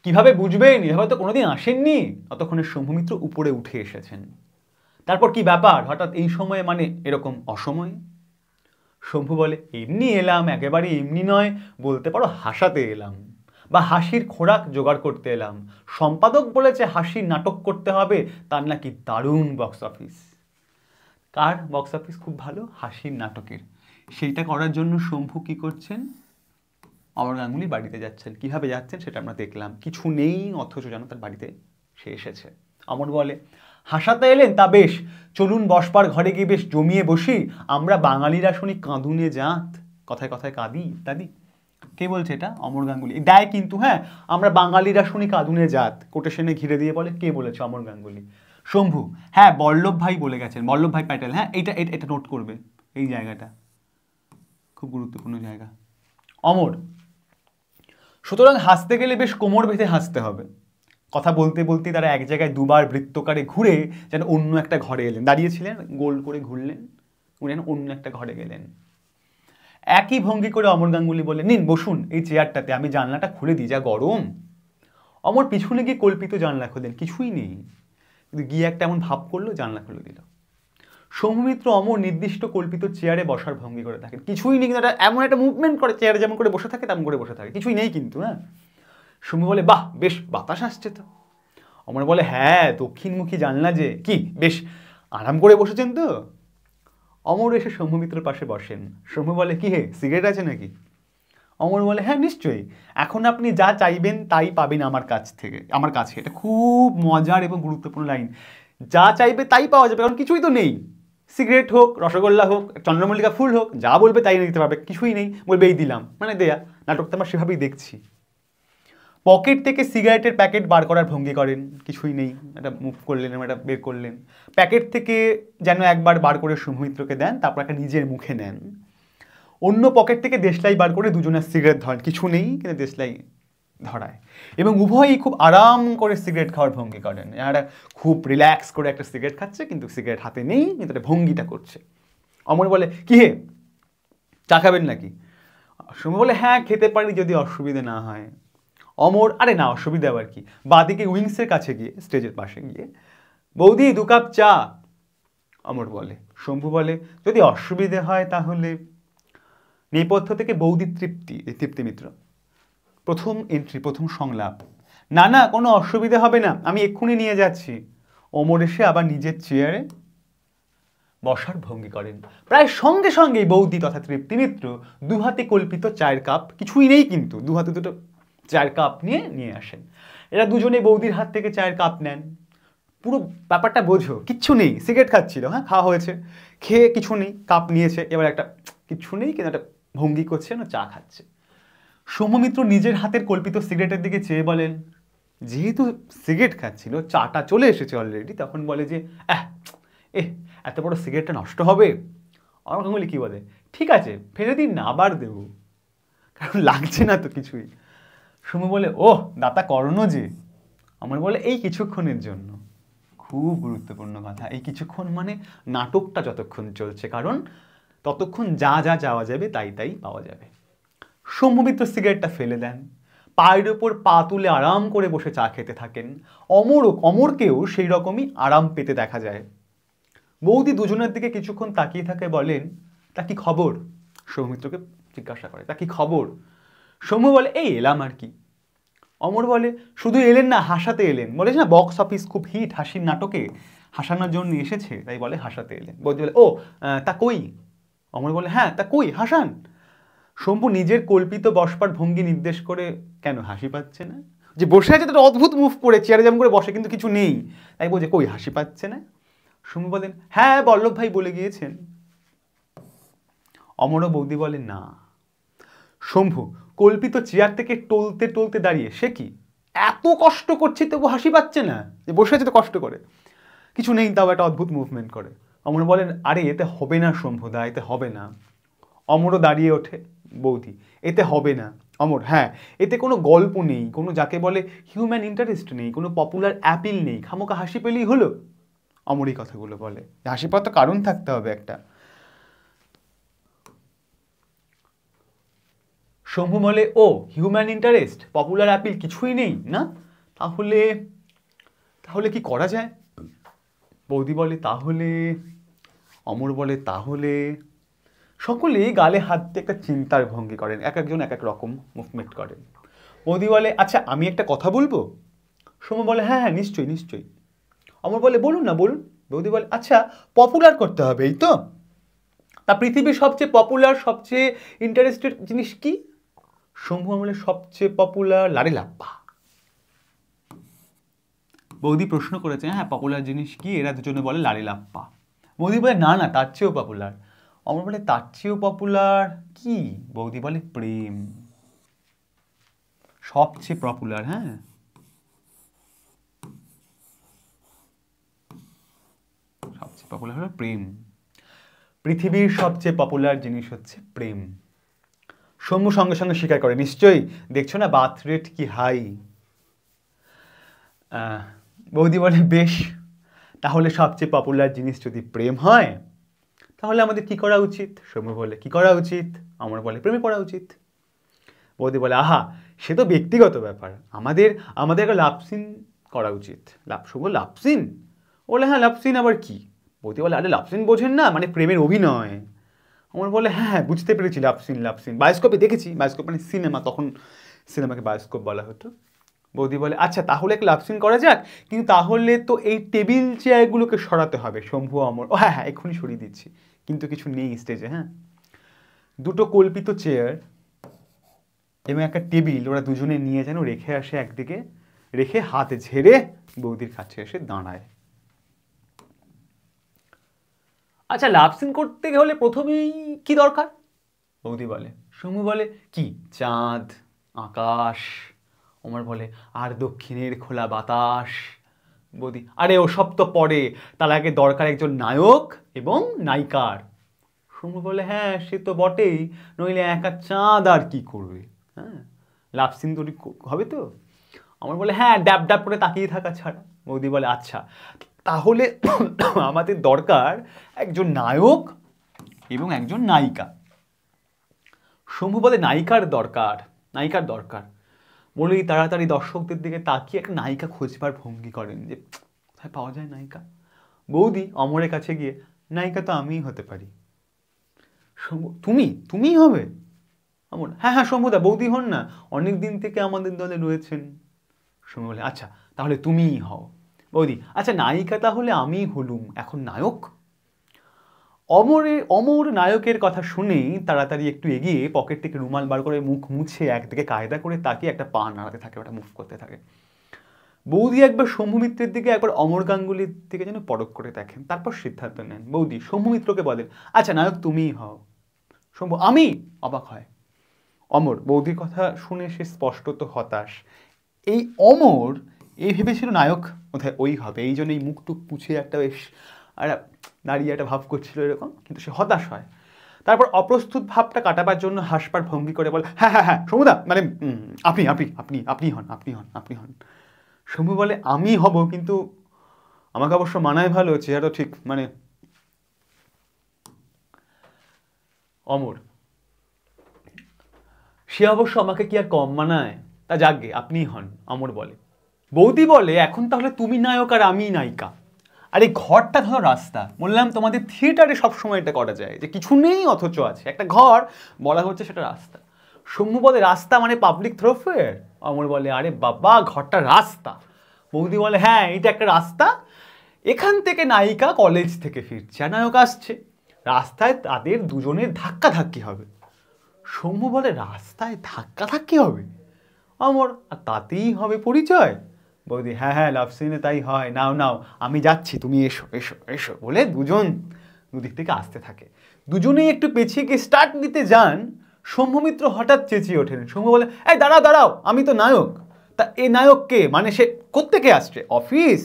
কিভাবে বুঝবেন, এভাবে তো কোনোদিন আসেননি। ততক্ষণে শম্ভুমিত্র উপরে উঠে এসেছেন। তারপর কি ব্যাপার, হঠাৎ এই সময়ে, মানে এরকম অসময়ে? শম্ভু বলে, এমনি এলাম, একেবারে এমনি নয়, বলতে পারো হাসাতে এলাম, বা হাসির খোরাক জোগাড় করতে এলাম। সম্পাদক বলেছে হাসির নাটক করতে হবে, তার নাকি দারুণ বক্স অফিস। কার বক্স অফিস খুব ভালো? হাসির নাটকের। সেইটা করার জন্য শম্ভু কি করছেন, অমর গাঙ্গুলি বাড়িতে যাচ্ছেন। কিভাবে যাচ্ছেন সেটা আমরা দেখলাম, কিছু নেই অথচ যেন তার বাড়িতে সে এসেছে। অমর বলে, হাসাতে এলেন তা বেশ, চলুন বসবার ঘরে গিয়ে বেশ জমিয়ে বসি, আমরা বাঙালিরা শুনি কাঁদুনে জাত, কথায় কথায় কাঁদি ইত্যাদি। কে বলছে এটা? অমর গাঙ্গুলি দেয় কিন্তু, হ্যাঁ, আমরা বাঙালিরা শুনি কাঁদুনে জাত, কোটেশনে ঘিরে দিয়ে বলে, কে বলেছে? অমর গাঙ্গুলি। শম্ভু, হ্যাঁ বল্লভ ভাই বলে গেছেন, বল্লভ ভাই প্যাটেল, হ্যাঁ এটা এটা নোট করবে, এই জায়গাটা খুব গুরুত্বপূর্ণ জায়গা। অমর, সুতরাং হাসতে গেলে বেশ কোমর বেঁধে হাসতে হবে। কথা বলতে বলতে তারা এক জায়গায় দুবার বৃত্তকারে ঘুরে যেন অন্য একটা ঘরে এলেন, দাঁড়িয়েছিলেন গোল করে ঘুরলেন, উনি অন্য একটা ঘরে গেলেন। একই ভঙ্গি করে অমর গাঙ্গুলি বলে, নিন বসুন এই চেয়ারটাতে, আমি জানলাটা খুলে দিই, যা গরম। অমর পিছনে গিয়ে কল্পিত জানলা খোলেন, কিছুই নেই, কিন্তু গিয়ে একটা এমন ভাব করলো, জানলা খুলে দিল। সৌমিত্র অমর নির্দিষ্ট কল্পিত চেয়ারে বসার ভঙ্গি করে থাকেন, কিছুই নেই, কিন্তু এমন একটা মুভমেন্ট করে, চেয়ারে যেমন করে বসে থাকে তেমন করে বসে থাকে, কিছুই নেই কিন্তু, হ্যাঁ। সৌমি বলে, বাহ বেশ বাতাস আসছে তো। অমর বলে, হ্যাঁ দক্ষিণমুখী জানলা যে, কি বেশ আরাম করে বসেছেন তো। অমর এসে সৌম্যমিত্রের পাশে বসেন। সৌম্য বলে, কি হে সিগারেট আছে নাকি? অমর বলে, হ্যাঁ নিশ্চয়ই, এখন আপনি যা চাইবেন তাই পাবেন আমার কাছ থেকে, আমার কাছে। এটা খুব মজার এবং গুরুত্বপূর্ণ লাইন, যা চাইবে তাই পাওয়া যাবে, কারণ কিছুই তো নেই। সিগারেট হোক, রসগোল্লা হোক, চন্দ্রমল্লিকা ফুল হোক, যা বলবে তাই নিতে পারবে, কিছুই নেই, বলবে এই দিলাম, মানে দেয়া। নাটকটা আমরা সেভাবেই দেখছি। পকেট থেকে সিগারেটের প্যাকেট বার করার ভঙ্গি করেন, কিছুই নেই, এটা মুভ করলেন, এটা বের করলেন, প্যাকেট থেকে যেন একবার বার করে সৌমিত্রকে দেন, তারপর একটা নিজের মুখে নেন। অন্য পকেট থেকে দেশলাই বার করে দুজনের সিগারেট ধরেন, কিছু নেই কিন্তু দেশলাই ধরায়, এবং উভয়ই খুব আরাম করে সিগারেট খাওয়ার ভঙ্গি করেন। এরা খুব রিল্যাক্স করে একটা সিগারেট খাচ্ছে, কিন্তু সিগারেট হাতে নেই, কিন্তু একটা ভঙ্গিটা করছে। অমর বলে, কি হে চা খাবেন নাকি? সৌম্য বলে, হ্যাঁ খেতে পারি যদি অসুবিধে না হয়। অমর, আরে না অসুবিধা আবার কি, বাদিকে উইংসের কাছে গিয়ে, স্টেজের পাশে গিয়ে, বৌদি 2 কাপ চা। অমর বলে। শম্ভু বলে, যদি অসুবিধে হয় তাহলে। নেপথ্য থেকে বৌদি তৃপ্তি, তৃপ্তি মিত্র। প্রথম এন্ট্রি, প্রথম সংলাপ, না না, কোনো অসুবিধা হবে না, আমি এক্ষুনি নিয়ে যাচ্ছি। অমর এসে আবার নিজের চেয়ারে বসার ভঙ্গি করেন। প্রায় সঙ্গে সঙ্গেই বৌদি তথা তৃপ্তি মিত্র দুহাতে কল্পিত চায়ের কাপ, কিছুই নেই কিন্তু, দুহাতে দুটো চায়ের কাপ নিয়ে আসেন। এরা দুজনে বৌদির হাত থেকে চায়ের কাপ নেন। পুরো ব্যাপারটা বোঝো, কিচ্ছু নেই, সিগারেট খাচ্ছিল, হ্যাঁ খাওয়া হয়েছে, খেয়ে কিছু নেই, কাপ নিয়েছে, এবার একটা কিচ্ছু নেই কিন্তু একটা ভঙ্গি করছে না, চা খাচ্ছে। সৌম্যমিত্র নিজের হাতের কল্পিত সিগারেটের দিকে চেয়ে বলেন, যেহেতু সিগারেট খাচ্ছিল, চাটা চলে এসেছে অলরেডি, তখন বলে যে এত বড় সিগারেটটা নষ্ট হবে। আমার গাঙ্গুলি কি বলে, ঠিক আছে ফেলে দিন না, আবার দেবো, কারণ লাগছে না তো কিছুই। সৌম্য বলে, ওহ দাতা কর্ণ যে। আমার বলে, এই কিছুক্ষণের জন্য। খুব গুরুত্বপূর্ণ কথা, এই কিছুক্ষণ মানে নাটকটা যতক্ষণ চলছে, কারণ ততক্ষণ যা যা যাওয়া যাবে তাই তাই পাওয়া যাবে। সৌম্যমিত্র সিগারেটটা ফেলে দেন, পায়ের ওপর পা তুলে আরাম করে বসে চা খেতে থাকেন। অমরকেও সেই রকমই আরাম পেতে দেখা যায়। বৌদি দুজনের দিকে কিছুক্ষণ তাকিয়ে থাকে, বলেন, তা কি খবর? সৌমিত্রকে জিজ্ঞাসা করে, তা কি খবর? সৌম্য বলে, এই এলাম আর কি। অমর বলে, শুধু এলেন না, হাসাতে এলেন। বলে না বক্স অফিস খুব হিট, হাসির নাটকে হাসানোর জন্য এসেছে, তাই বলে হাসাতে এলেন। বৌদি বলে, ও তা কই? অমর বলে, হ্যাঁ তা কই, হাসান। শম্ভু নিজের কল্পিত বসবার ভঙ্গি নির্দেশ করে, কেন হাসি পাচ্ছে না? যে বসে আছে তার অদ্ভুত মুভ করে, চেয়ারে যেমন করে বসে কিন্তু কিছু নেই, তাই বলছে কই হাসি পাচ্ছে না? শম্ভু বলেন, হ্যাঁ বল্লভ ভাই বলে গিয়েছেন। অমর ও বৌদি বলেন, না। শম্ভু কল্পিত চেয়ার থেকে টলতে টলতে দাঁড়িয়ে, সে কি এত কষ্ট করছে তবু হাসি পাচ্ছে না? যে বসে আছে তো কষ্ট করে, কিছু নেই তাও একটা অদ্ভুত মুভমেন্ট করে। অমর বলেন, আরে এতে হবে না শম্ভুদা, এতে হবে না। অমরও দাঁড়িয়ে ওঠে। বৌদি, এতে হবে না। অমর, হ্যাঁ এতে কোনো গল্প নেই, কোনো যাকে বলে হিউম্যান ইন্টারেস্ট নেই, কোনো পপুলার অ্যাপিল নেই, খামোকা হাসি পেলেই হলো। অমর এই কথাগুলো বলে, হাসি পাওয়ার তো কারণ থাকতে হবে একটা। শম্ভু বলে, ও হিউম্যান ইন্টারেস্ট, পপুলার অ্যাপিল কিছুই নেই না, তাহলে তাহলে কি করা যায়? বৌদি বলে, তাহলে। অমর বলে, তাহলে। সকলেই গালে হাত দিয়ে একটা চিন্তার ভঙ্গি করেন, এক একজন এক এক রকম মুভমেন্ট করেন। বৌদি বলে, আচ্ছা আমি একটা কথা বলবো? সৌম্য বলে, হ্যাঁ হ্যাঁ নিশ্চয়ই নিশ্চয়ই। অমর বলে, বলুন না বলুন। বৌদি বলে, আচ্ছা পপুলার করতে হবে, এই তো? তা পৃথিবীর সবচেয়ে পপুলার, সবচেয়ে ইন্টারেস্টেড জিনিস কি? শম্ভু বলে, সবচেয়ে পপুলার লাড়ি লাপ্পা। বৌদি প্রশ্ন করেছে, হ্যাঁ পপুলার জিনিস কি? এরা দুজনে বলে লাড়ি লাপ্পা। বৌদি বলে, না না তার চেয়েও পপুলার। অমর বলে, তার চেয়েও পপুলার কি? বৌদি বলে, প্রেম। সবচেয়ে পপুলার, হ্যাঁ সবচেয়ে পপুলার হলো প্রেম। পৃথিবীর সবচেয়ে পপুলার জিনিস হচ্ছে প্রেম। সৌম্য সঙ্গে সঙ্গে স্বীকার করে, নিশ্চয়ই, দেখছো না বার্থ রেট কি হাই। বৌদি বলে, বেশ, তাহলে সবচেয়ে পপুলার জিনিস যদি প্রেম হয়, তাহলে আমাদের কি করা উচিত? সৌম্য বলে, কি করা উচিত? আমার বলে, প্রেমে পড়া উচিত। বৌদি বলে, আহা সে তো ব্যক্তিগত ব্যাপার, আমাদের আমাদের একটা লাভ সিন করা উচিত। Soumya, love scene? বলে, হ্যাঁ লাভ সিন আবার কি? বৌদি বলে, আরে লাভ সিন বোঝেন না, মানে প্রেমের অভিনয়। আমার বলে, হ্যাঁ হ্যাঁ বুঝতে পেরেছি, লাভ সিন লাভ সিন, বায়োস্কোপে দেখেছি, বায়োস্কোপ মানে সিনেমা, তখন সিনেমাকে বায়োস্কোপ বলা হতো। বৌদি বলে, আচ্ছা তাহলে একটা লাভ সিন করা যাক, কিন্তু তাহলে তো এই টেবিল চেয়ারগুলোকে সরাতে হবে। শম্ভু অমর, ও হ্যাঁ হ্যাঁ এক্ষুনি সরিয়ে দিচ্ছি, কিন্তু কিছু নেই স্টেজে। হ্যাঁ, দুটো কল্পিত চেয়ার এবং একটা টেবিল ওরা দুজনে নিয়ে যেন রেখে আসে একদিকে, রেখে হাত ঝেড়ে বৌদির কাছে এসে দাঁড়ায়। আচ্ছা লাভ সিন করতে হলে প্রথমেই কি দরকার? বৌদি বলে। শম্ভু বলে, কি? চাঁদ, আকাশ। ওমর বলে, আর দক্ষিণের খোলা বাতাস। বৌদি, আরে ওসব তো পরে, তার আগে দরকার একজন নায়ক এবং নায়িকার। শম্ভু বলে, হ্যাঁ সে তো বটেই, নইলে একা চাঁদ আর কি করবে? হ্যাঁ, লাভ সিন তৈরি হবে তো? আমার বলে, হ্যাঁ ড্যাব ড্যাব করে তাকিয়ে থাকা ছাড়া। বৌদি বলে, আচ্ছা তাহলে আমাদের দরকার একজন নায়ক এবং একজন নায়িকা। শম্ভু বলে, নায়িকার দরকার, নায়িকার দরকার। বলেই তাড়াতাড়ি দর্শকদের দিকে তাকিয়ে একটা নায়িকা খোঁজবার ভঙ্গি করেন, যে কোথায় পাওয়া যায় নায়িকা। বৌদি অমরের কাছে গিয়ে, নায়িকা তো আমিই হতে পারি। শম্ভু, তুমিই হবে? অমর, হ্যাঁ হ্যাঁ শম্ভুদা বৌদি হন না, অনেক দিন থেকে আমাদের দলে রয়েছেন। শম্ভু বলে আচ্ছা তাহলে তুমিই হও। বৌদি আচ্ছা নায়িকা তাহলে আমি হলুম, এখন নায়ক? অমর নায়কের কথা শুনেই তাড়াতাড়ি একটু এগিয়ে পকেট থেকে রুমাল বার করে মুখ মুছে একদিকে কায়দা করে তাকিয়ে একটা পা নাড়াতে থাকে, ওটা মুভ করতে থাকে। বৌদি একবার শম্ভু মিত্রের দিকে একবার অমর গাঙ্গুলির দিকে যেন পরখ করে দেখেন, তারপর সিদ্ধান্ত নেন। বৌদি শম্ভু মিত্রকে বলেন আচ্ছা নায়ক তুমিই হও। শম্ভু আমি? অবাক হয় অমর। বৌদির কথা শুনে সে স্পষ্টত হতাশ। এই অমর ভেবেছিল নায়ক কোথায় ওই হবে, এই জন্য এই মুখটুক পুছে একটা বেশ দাঁড়িয়ে একটা ভাব করছিল এরকম, কিন্তু সে হতাশ হয়। তারপর অপ্রস্তুত ভাবটা কাটাবার জন্য হাসপার ভঙ্গি করে বলে হ্যাঁ হ্যাঁ হ্যাঁ শম্ভুদা মানে আপনি আপনি আপনি আপনি হন আপনি হন আপনি হন। শম্ভু বলে আমি হব, কিন্তু আমাকে অবশ্য মানায় ভালো, চেহারা ঠিক মানে। অমর সে অবশ্য আমাকে কি আর কম মানায়, তা যাকগে আপনিই হন, অমর বলে। বৌদি বলে এখন তাহলে তুমি নায়ক আর আমি নায়িকা। আর এই ঘরটা ধরো রাস্তা, বললাম তোমাদের থিয়েটারে সবসময় এটা করা যায় যে কিছু নেই অথচ আছে একটা ঘর, বলা হচ্ছে সেটা রাস্তা। শম্ভু বলে রাস্তা মানে পাবলিক থ্রোফেয়ার? অমর বলে আরে বাবা ঘরটা রাস্তা। বৌদি বলে হ্যাঁ এটা একটা রাস্তা, এখান থেকে নায়িকা কলেজ থেকে ফিরছে আর নায়ক আসছে, রাস্তায় তাদের দুজনের ধাক্কাধাক্কি হবে। শম্ভু বলে রাস্তায় ধাক্কাধাক্কি হবে? অমর আর তাতেই হবে পরিচয়? বৌদি হ্যাঁ হ্যাঁ লাভ সিনে তাই হয়, নাও নাও আমি যাচ্ছি তুমি এসো এসো এসো বলে দুজন দুদিক থেকে আসতে থাকে। দুজনেই একটু পেছিয়ে গিয়ে স্টার্ট দিতে যান, শম্ভু মিত্র হঠাৎ চেঁচিয়ে ওঠেন। শম্ভু বলে এই দাঁড়াও দাঁড়াও আমি তো নায়ক। তা এ নায়ক কে, মানে সে কোত্থেকে আসছে, অফিস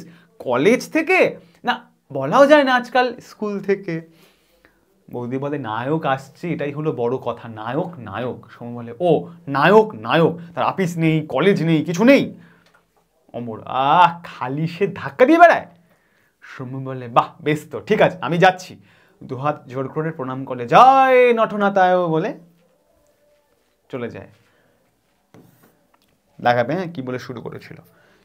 কলেজ থেকে না বলাও যায় না আজকাল স্কুল থেকে? বৌদি বলে নায়ক আসছে এটাই হলো বড় কথা, নায়ক নায়ক। শম্ভু বলে ও নায়ক নায়ক, তার অফিস নেই কলেজ নেই কিছু নেই? অমর খালি সে ধাক্কা দিয়ে বেড়ায়? শম্ভু বলে বাহ বেশ তো ঠিক আছে আমি যাচ্ছি, দুহাত জোর করে প্রণাম করে জয় নটনাতায় বলে চলে যায়। দেখাবে হ্যাঁ কি বলে শুরু করেছিল।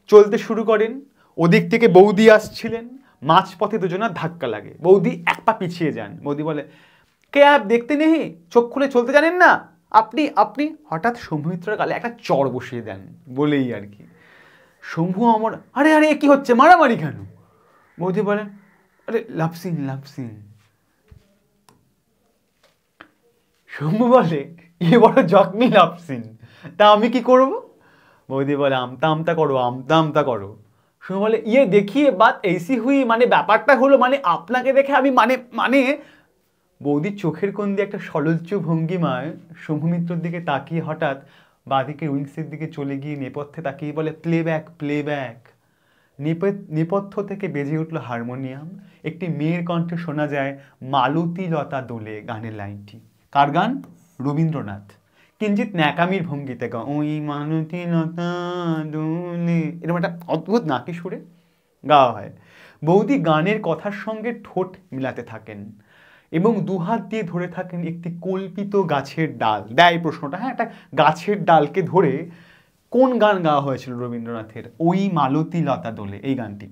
চলতে শুরু করেন, ওদিক থেকে বৌদি আসছিলেন, মাঝপথে দুজনের ধাক্কা লাগে, বৌদি এক পা পিছিয়ে যান। বৌদি বলে কে আপ দেখতে নেই, চোখ খুলে চলতে জানেন না আপনি আপনি? হঠাৎ শম্ভু মিত্রের গালে একটা চড় বসিয়ে দেন বলেই আর কি। শম্ভু অমর আরে আরে কি হচ্ছে মারামারি কেন? বৌদি বলেন আরে love scene love scene. Shambhu বলে এ বড় জখমি লাভ সিন, তা আমি কি করব? বৌদি বলে আমতা আমতা করো আমতা আমতা করো। শম্ভু বলে ইয়ে দেখিয়ে বাত এইসি হুই, মানে ব্যাপারটা হলো মানে আপনাকে দেখে আমি মানে মানে বৌদির চোখের কোণ দিয়ে একটা সলজ্জ ভঙ্গিমায় শম্ভু মিত্রর দিকে তাকিয়ে হঠাৎ বাঁদিকে উইংসের দিকে চলে গিয়ে নেপথ্যে তাকিয়ে বলে প্লেব্যাক প্লেব্যাক। নেপথ্য থেকে বেজে উঠল হারমোনিয়াম, একটি মেয়ের কণ্ঠে শোনা যায় মালতী লতা দোলে গানের লাইনটি। কার গান? রবীন্দ্রনাথ। কিঞ্চিত ন্যাকামির ভঙ্গিতে গা ওই মালতী লতা দোলে, এরকম একটা অদ্ভুত নাকি সুরে গাওয়া হয়। বৌদি গানের কথার সঙ্গে ঠোঁট মিলাতে থাকেন এবং দুহাত দিয়ে ধরে থাকেন একটি কল্পিত গাছের ডাল। দেয় প্রশ্নটা, হ্যাঁ একটা গাছের ডালকে ধরে কোন গান গাওয়া হয়েছিল রবীন্দ্রনাথের? ওই মালতী লতা দোলে, এই গানটি।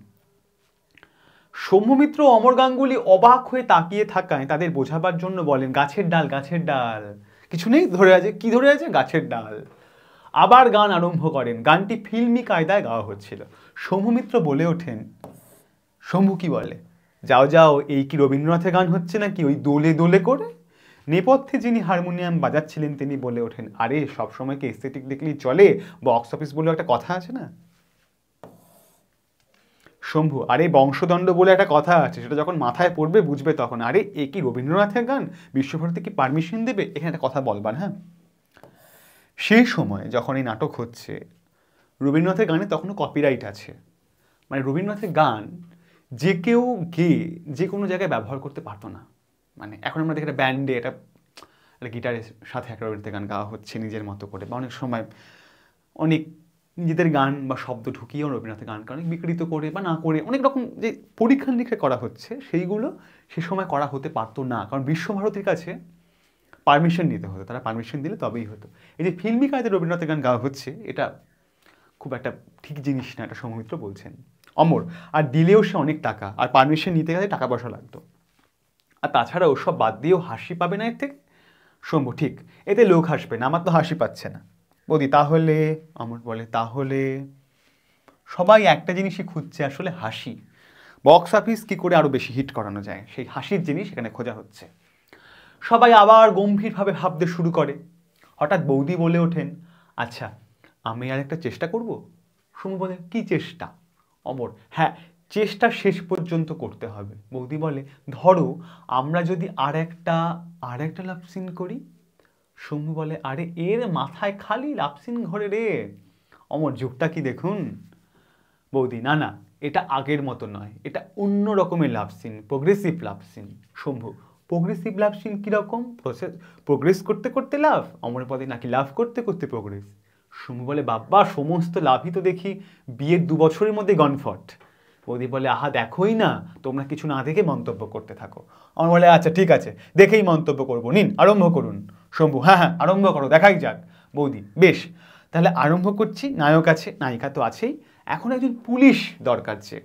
শম্ভু মিত্র অমর গাঙ্গুলি অবাক হয়ে তাকিয়ে থাকায় তাদের বোঝাবার জন্য বলেন গাছের ডাল গাছের ডাল, কিছু নেই ধরে আছে, কি ধরে আছে? গাছের ডাল। আবার গান আরম্ভ করেন, গানটি ফিল্মি কায়দায় গাওয়া হচ্ছিল। শম্ভু মিত্র বলে ওঠেন, শম্ভু কি বলে যাও যাও এই কি রবীন্দ্রনাথের গান হচ্ছে নাকি ওই দোলে দোলে করে? নেপথ্যে যিনি হারমোনিয়াম বাজাচ্ছিলেন তিনি বলে ওঠেন আরে সবসময় কি এস্থেটিক দেখলেই চলে, বক্স অফিস বলে একটা কথা আছে না? শম্ভু আরে বংশদণ্ড বলে একটা কথা আছে, সেটা যখন মাথায় পড়বে বুঝবে তখন। আরে এ কি রবীন্দ্রনাথের গান, বিশ্বভারতী কি পারমিশন দেবে এখানে একটা কথা বলবার? হ্যাঁ সেই সময় যখন এই নাটক হচ্ছে রবীন্দ্রনাথের গানে তখনও কপিরাইট আছে, মানে রবীন্দ্রনাথের গান যে কেউ গেয়ে যে কোনো জায়গায় ব্যবহার করতে পারতো না। মানে এখন আমরা দেখি একটা ব্যান্ডে একটা গিটারের সাথে একটা রবীন্দ্রনাথের গান গাওয়া হচ্ছে নিজের মতো করে, বা অনেক সময় অনেক নিজেদের গান বা শব্দ ঢুকিয়েও রবীন্দ্রনাথের গানকে অনেক বিকৃত করে বা না করে অনেক রকম যে পরীক্ষা নিরীক্ষা করা হচ্ছে সেইগুলো সে সময় করা হতে পারতো না, কারণ বিশ্বভারতীর কাছে পারমিশন নিতে হতো, তারা পারমিশন দিলে তবেই হতো। এই যে ফিল্মি কায়দায় রবীন্দ্রনাথের গান গাওয়া হচ্ছে এটা খুব একটা ঠিক জিনিস না, এটা শম্ভু মিত্র বলছেন। অমর আর দিলেও সে অনেক টাকা, আর পারমিশন নিতে গেলে টাকা পয়সা লাগতো, আর তাছাড়া ওসব বাদ দিয়েও হাসি পাবে না এর থেকে। শম্ভু ঠিক এতে লোক হাসবে না, আমার তো হাসি পাচ্ছে না। বৌদি তাহলে? অমর বলে তাহলে সবাই একটা জিনিসই খুঁজছে আসলে, হাসি। বক্স অফিস কী করে আরও বেশি হিট করানো যায়, সেই হাসির জিনিস এখানে খোঁজা হচ্ছে। সবাই আবার গম্ভীরভাবে ভাবতে শুরু করে। হঠাৎ বৌদি বলে ওঠেন, আচ্ছা আমি আর একটা চেষ্টা করব। সুমু বলে, কি চেষ্টা? অমর, হ্যাঁ চেষ্টা শেষ পর্যন্ত করতে হবে। বৌদি বলে, ধরো আমরা যদি আর একটা লাভ সিন করি। সুমু বলে, আরে এর মাথায় খালি লাভ সিন ঘরে রে। অমর, যুগটা কি দেখুন। বৌদি, না না এটা আগের মতো নয়, এটা অন্য রকমের love scene, progressive love scene. Shambhu, progressive love scene কীরকম? প্রোগ্রেস করতে করতে লাভ? অমর পদে, নাকি লাভ করতে করতে প্রোগ্রেস? শম্ভু বলে, বাবা সমস্ত লাভই তো দেখি বিয়ের 2 বছরের মধ্যে গনফট। বৌদি বলে, আহা দেখোই না, তোমরা কিছু না দেখে মন্তব্য করতে থাকো। আমার বলে, আচ্ছা ঠিক আছে, দেখেই মন্তব্য করবো, নিন আরম্ভ করুন। শম্ভু, হ্যাঁ হ্যাঁ আরম্ভ করো, দেখাই যাক। বৌদি, বেশ তাহলে আরম্ভ করছি। নায়ক আছে, নায়িকা তো আছেই, এখন একজন পুলিশ দরকার। যে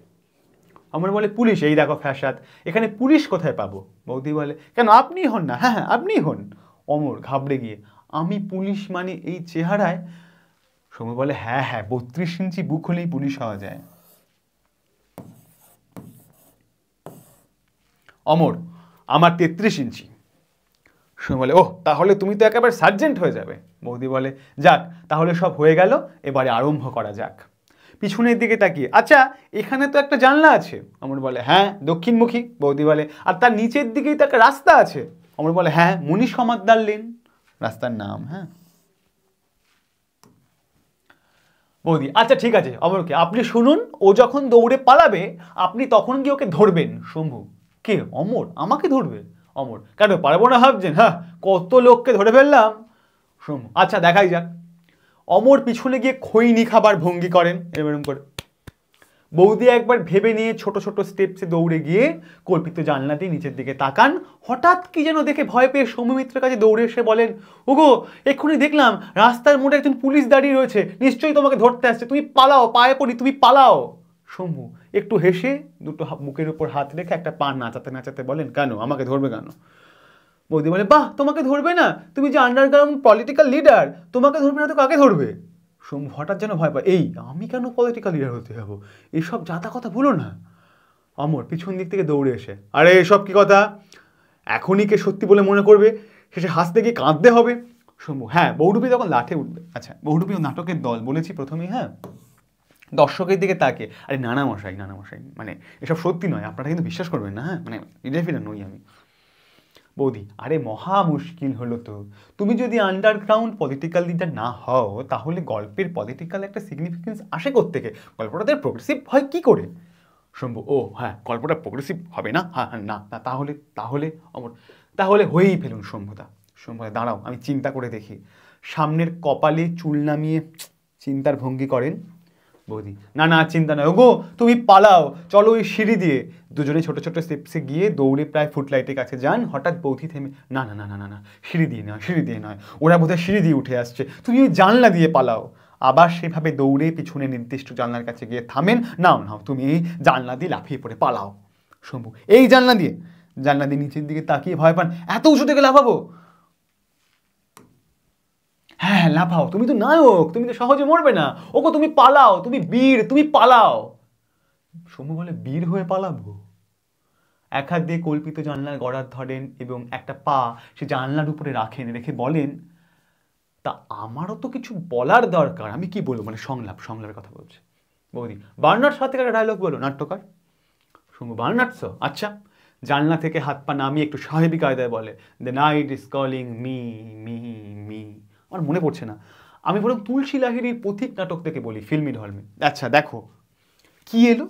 আমার বলে, পুলিশ? এই দেখো ফ্যাসাদ, এখানে পুলিশ কোথায় পাবো? বৌদি বলে, কেন আপনি হন না? হ্যাঁ হ্যাঁ আপনি হন। অমর ঘাবড়ে গিয়ে, আমি পুলিশ মানে এই চেহারায়? সৌম্য বলে, হ্যাঁ হ্যাঁ 32 ইঞ্চি বুক হলেই পুলিশ হওয়া যায়। অমর, আমার 33 ইঞ্চি। সৌম্য বলে, ওহ তাহলে তুমি তো একেবারে সার্জেন্ট হয়ে যাবে। বৌদি বলে, যাক তাহলে সব হয়ে গেল, এবারে আরম্ভ করা যাক। পিছনের দিকে তাকিয়ে, আচ্ছা এখানে তো একটা জানলা আছে। অমর বলে, হ্যাঁ দক্ষিণমুখী। বৌদি বলে, আর তার নিচের দিকেই তো একটা রাস্তা আছে। অমর বলে, হ্যাঁ মনীষ সমাদ্দার লেন, রাস্তার নাম। হ্যাঁ। বৌদি, আচ্ছা ঠিক আছে অমরকে, আপনি শুনুন, ও যখন দৌড়ে পালাবে আপনি তখন গিয়ে ওকে ধরবেন। শম্ভু, কে? অমর আমাকে ধরবে? অমর, কেন পারবো না ভাবছেন? হ্যাঁ কত লোককে ধরে ফেললাম। শম্ভু, আচ্ছা দেখাই যাক। অমর পিছনে গিয়ে খৈনি খাবার ভঙ্গি করেন এরকম করে। বৌদি একবার ভেবে নিয়ে ছোট ছোট স্টেপসে দৌড়ে গিয়ে কল্পিত জানলা দিয়ে নিচের দিকে তাকান। হঠাৎ কি যেন দেখে ভয় পেয়ে সৌমিত্রের কাছে দৌড়ে এসে বলেন, ওগো এক্ষুনি দেখলাম রাস্তার মোড়ে একজন পুলিশ দাঁড়িয়ে রয়েছে, নিশ্চয়ই তোমাকে ধরতে আসছে, তুমি পালাও, পায়ে পড়ি, তুমি পালাও। শম্ভু একটু হেসে দুটো মুখের উপর হাত রেখে একটা পা নাচাতে নাচাতে বলেন, কেন আমাকে ধরবে কেন? বৌদি বলে, বাহ তোমাকে ধরবে না? তুমি যে আন্ডারগ্রাউন্ড পলিটিক্যাল লিডার, তোমাকে ধরবে না তো কাকে ধরবে? শম্ভু হঠাৎ যেন ভয় পায়, এই আমি কেন পলিটিক্যাল লিডার হতে যাবো? এইসব জাতা কথা বলো না। অমর পিছন দিক থেকে দৌড়ে এসে, আরে এসব কি কথা, এখনই কে সত্যি বলে মনে করবে, শেষে হাসতে গিয়ে কাঁদতে হবে। শম্ভু, হ্যাঁ বহুরূপী তখন লাঠে উঠবে। আচ্ছা বহুরূপী নাটকের দল বলেছি প্রথমেই। হ্যাঁ, দর্শকের দিকে তাকে, আরে নানা মশাই মানে এসব সত্যি নয়, আপনারা কিন্তু বিশ্বাস করবেন না। হ্যাঁ মানে ইডেফিনা নই আমি। বৌদি, আরে মহা মুশকিল হলো তো, তুমি যদি আন্ডারগ্রাউন্ড পলিটিক্যাল লিডার না হও তাহলে গল্পের পলিটিক্যাল একটা সিগনিফিকেন্স আসে কোত্থেকে? গল্পটাতে প্রোগ্রেসিভ হয় কি করে? শম্ভু, ও হ্যাঁ গল্পটা প্রোগ্রেসিভ হবে না? হ্যাঁ হ্যাঁ না না তাহলে তাহলে অমর, তাহলে হয়েই ফেলুন শম্ভুদা। শম্ভুদা, দাঁড়াও আমি চিন্তা করে দেখি। সামনের কপালে চুল নামিয়ে চিন্তার ভঙ্গি করেন। বৌদি, না না চিন্তা নয়, ওগো তুমি পালাও, চলো ওই সিঁড়ি দিয়ে। দুজনে ছোট ছোট স্টেপসে গিয়ে দৌড়ে প্রায় ফুটলাইটের কাছে যান। হঠাৎ বৌদি থেমে, না না না না না না সিঁড়ি দিয়ে নয়, সিঁড়ি দিয়ে নয়, ওরা বোধহয় সিঁড়ি দিয়ে উঠে আসছে, তুমি ওই জানলা দিয়ে পালাও। আবার সেভাবে দৌড়ে পিছনে নির্দিষ্ট জানলার কাছে গিয়ে থামেন, নাও নাও তুমি এই জানলা দিয়ে লাফিয়ে পড়ে পালাও। শম্ভু, এই জানলা দিয়ে? জানলা দিয়ে নিচের দিকে তাকিয়ে ভয় পান, এত উঁচু থেকে লাফাবো? হ্যাঁ লাফাও, তুমি তো নায়ক, তুমি তো সহজে মরবে না। ওগো তুমি পালাও, তুমি বীর, তুমি পালাও। শম্ভু বলে, বীর হয়ে পালাবো? এক হাত দিয়ে কল্পিত জানলার গড়ার ধরেন এবং একটা পা সে জানলার উপরে রাখেন, রেখে বলেন, তা আমারও তো কিছু বলার দরকার, আমি কি বলবো? মানে সংলাপের কথা বলছে। বৌদি, বার্নার্ড সাথে একটা ডায়লগ বলো, নাট্যকার। শম্ভু, বার্নার্ড আচ্ছা। জানলা থেকে হাত পা নামিয়ে একটু সাহেবী কায়দায় বলে, the night is calling me me me. আমার মনে পড়ছে না, আমি বরং তুলসী লাহিড়ীর পথিক নাটক থেকে বলি, ফিল্মি ধর্মে। আচ্ছা দেখো কি এলো